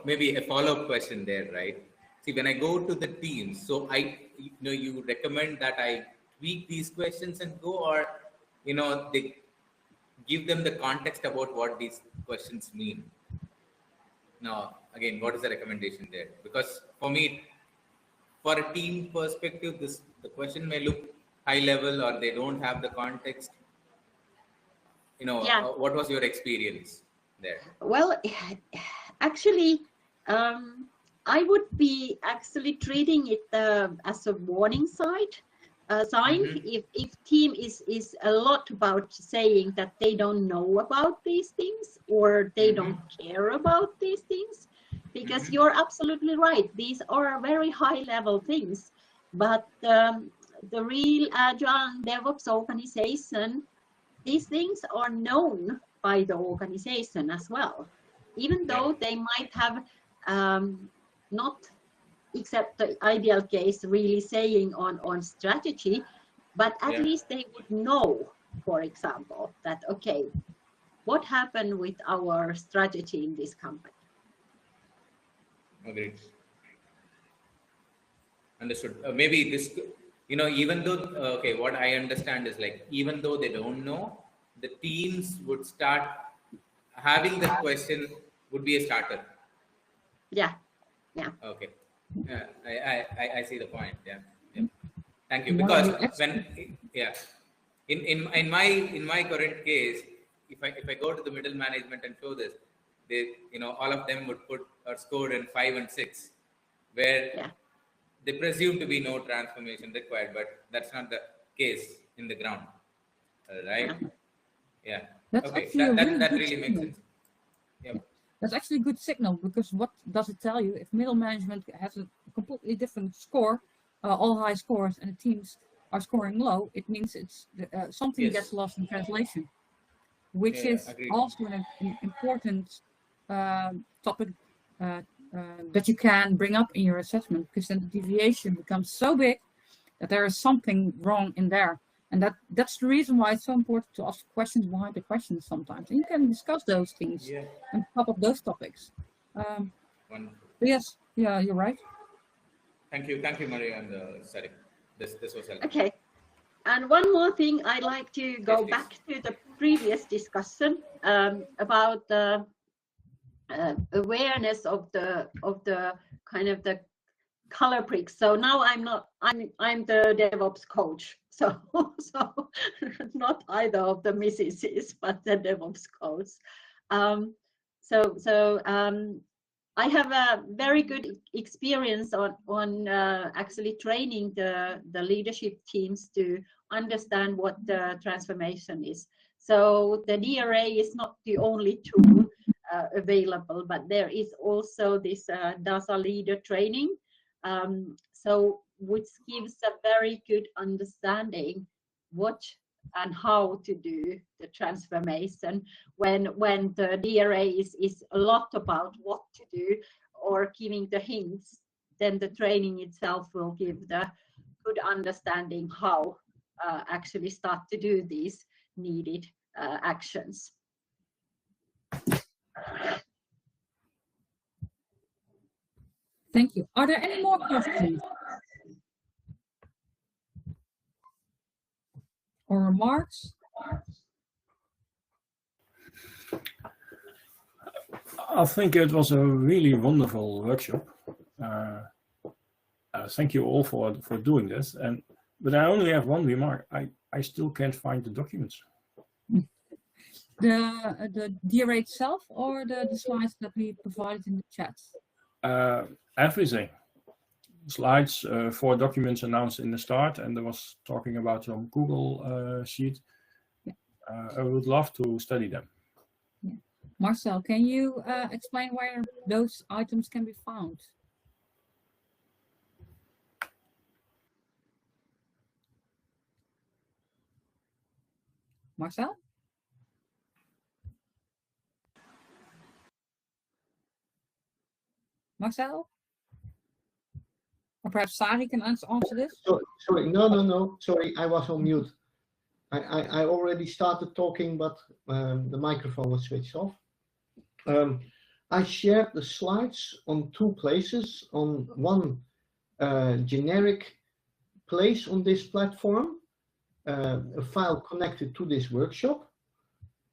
Maybe a follow-up question there, right? See, when I go to the teams, so you recommend that I tweak these questions and go, or, they give them the context about what these questions mean. Now, again, what is the recommendation there? Because for me, for a team perspective, the question may look high level, or they don't have the context. What was your experience there? Well, actually, I would be actually treating it as a warning sign. If team is a lot about saying that they don't know about these things, or they don't care about these things, because you're absolutely right. These are very high level things, but the real agile DevOps organization, these things are known by the organization as well, even though they might have not, except the ideal case, really saying on strategy, but at least they would know, for example, that, okay, what happened with our strategy in this company? Agreed. Understood. Maybe this, even though, okay, what I understand is like, even though they don't know, the teams would start having the question would be a starter. Yeah. Okay. I see the point. Yeah. Thank you. Because when, in my current case, if I go to the middle management and show this, they, all of them would put or scored in 5 and 6, where they presume to be no transformation required, but that's not the case in the ground, right? Yeah. That's okay. actually That really makes sense. Yeah. That's actually a good signal, because what does it tell you? If middle management has a completely different score, all high scores, and the teams are scoring low, it means it's something gets lost in translation, which is also an important topic that you can bring up in your assessment, because then the deviation becomes so big that there is something wrong in there. And that's the reason why it's so important to ask questions behind the questions sometimes. And you can discuss those things and pop up those topics. Yes, yeah, you're right. Thank you, Maria and Sarik. This was helpful. Okay. And one more thing, I'd like to go back to the previous discussion about the awareness of the kind of the color pricks. So now I'm the DevOps coach. So not either of the Mrs.'s, but the DevOps coach. I have a very good experience on actually training the leadership teams to understand what the transformation is. So the DRA is not the only tool available, but there is also this DASA leader training. Which gives a very good understanding what and how to do the transformation when the DRA is a lot about what to do or giving the hints, then the training itself will give the good understanding how actually start to do these needed actions. Thank you. Are there any more questions or remarks? I think it was a really wonderful workshop. Thank you all for doing this. But I only have one remark. I still can't find the documents. The DRA itself, or the slides that we provided in the chat? Everything. Slides, 4 documents announced in the start, and there was talking about some Google sheet. I would love to study them. Yeah. Marcel, can you explain where those items can be found? Marcel? Marcel? Or perhaps Sari can answer this? Sorry, no. Sorry, I was on mute. I already started talking, but the microphone was switched off. I shared the slides on 2 places. On one generic place on this platform, a file connected to this workshop.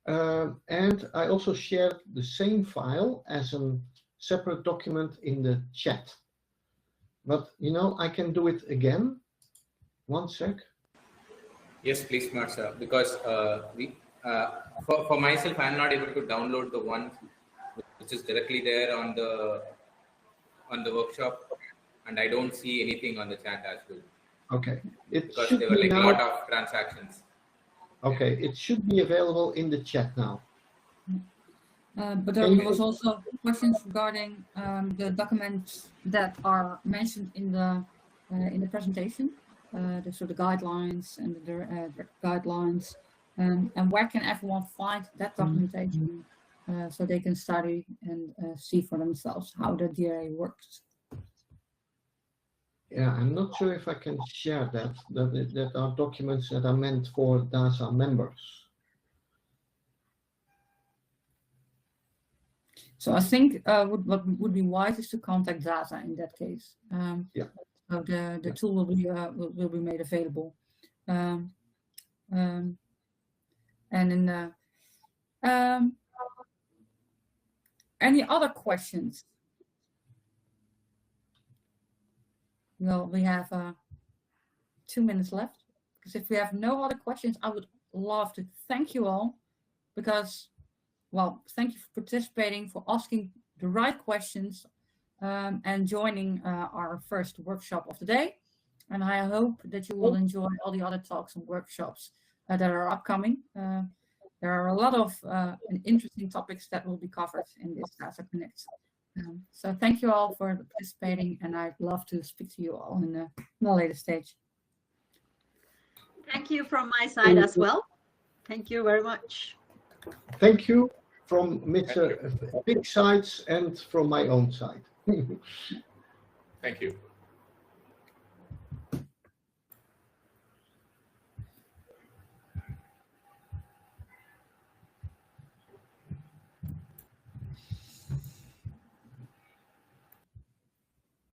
And I also shared the same file as a separate document in the chat. But I can do it again. 1 sec. Yes, please, Marcel. Because for myself, I'm not able to download the one which is directly there on the workshop, and I don't see anything on the chat as well. Okay. Because there were like a lot of transactions. Okay, it should be available in the chat now. But there was also questions regarding the documents that are mentioned in the presentation, so the guidelines and the guidelines, and where can everyone find that documentation so they can study and see for themselves how the DRA works. Yeah, I'm not sure if I can share that. That are documents that are meant for DASA members. So I think what would be wise is to contact DASA in that case. Yeah. So the tool will be made available. And in any other questions? Well, we have 2 minutes left, because if we have no other questions, I would love to thank you all, because, well, thank you for participating, for asking the right questions, and joining our first workshop of the day. And I hope that you will enjoy all the other talks and workshops that are upcoming. There are a lot of interesting topics that will be covered in this DASA Connect. So thank you all for participating, and I'd love to speak to you all in a later stage. Thank you from my side as well. Thank you very much. Thank you from Mr. Big Sides and from my own side. Thank you.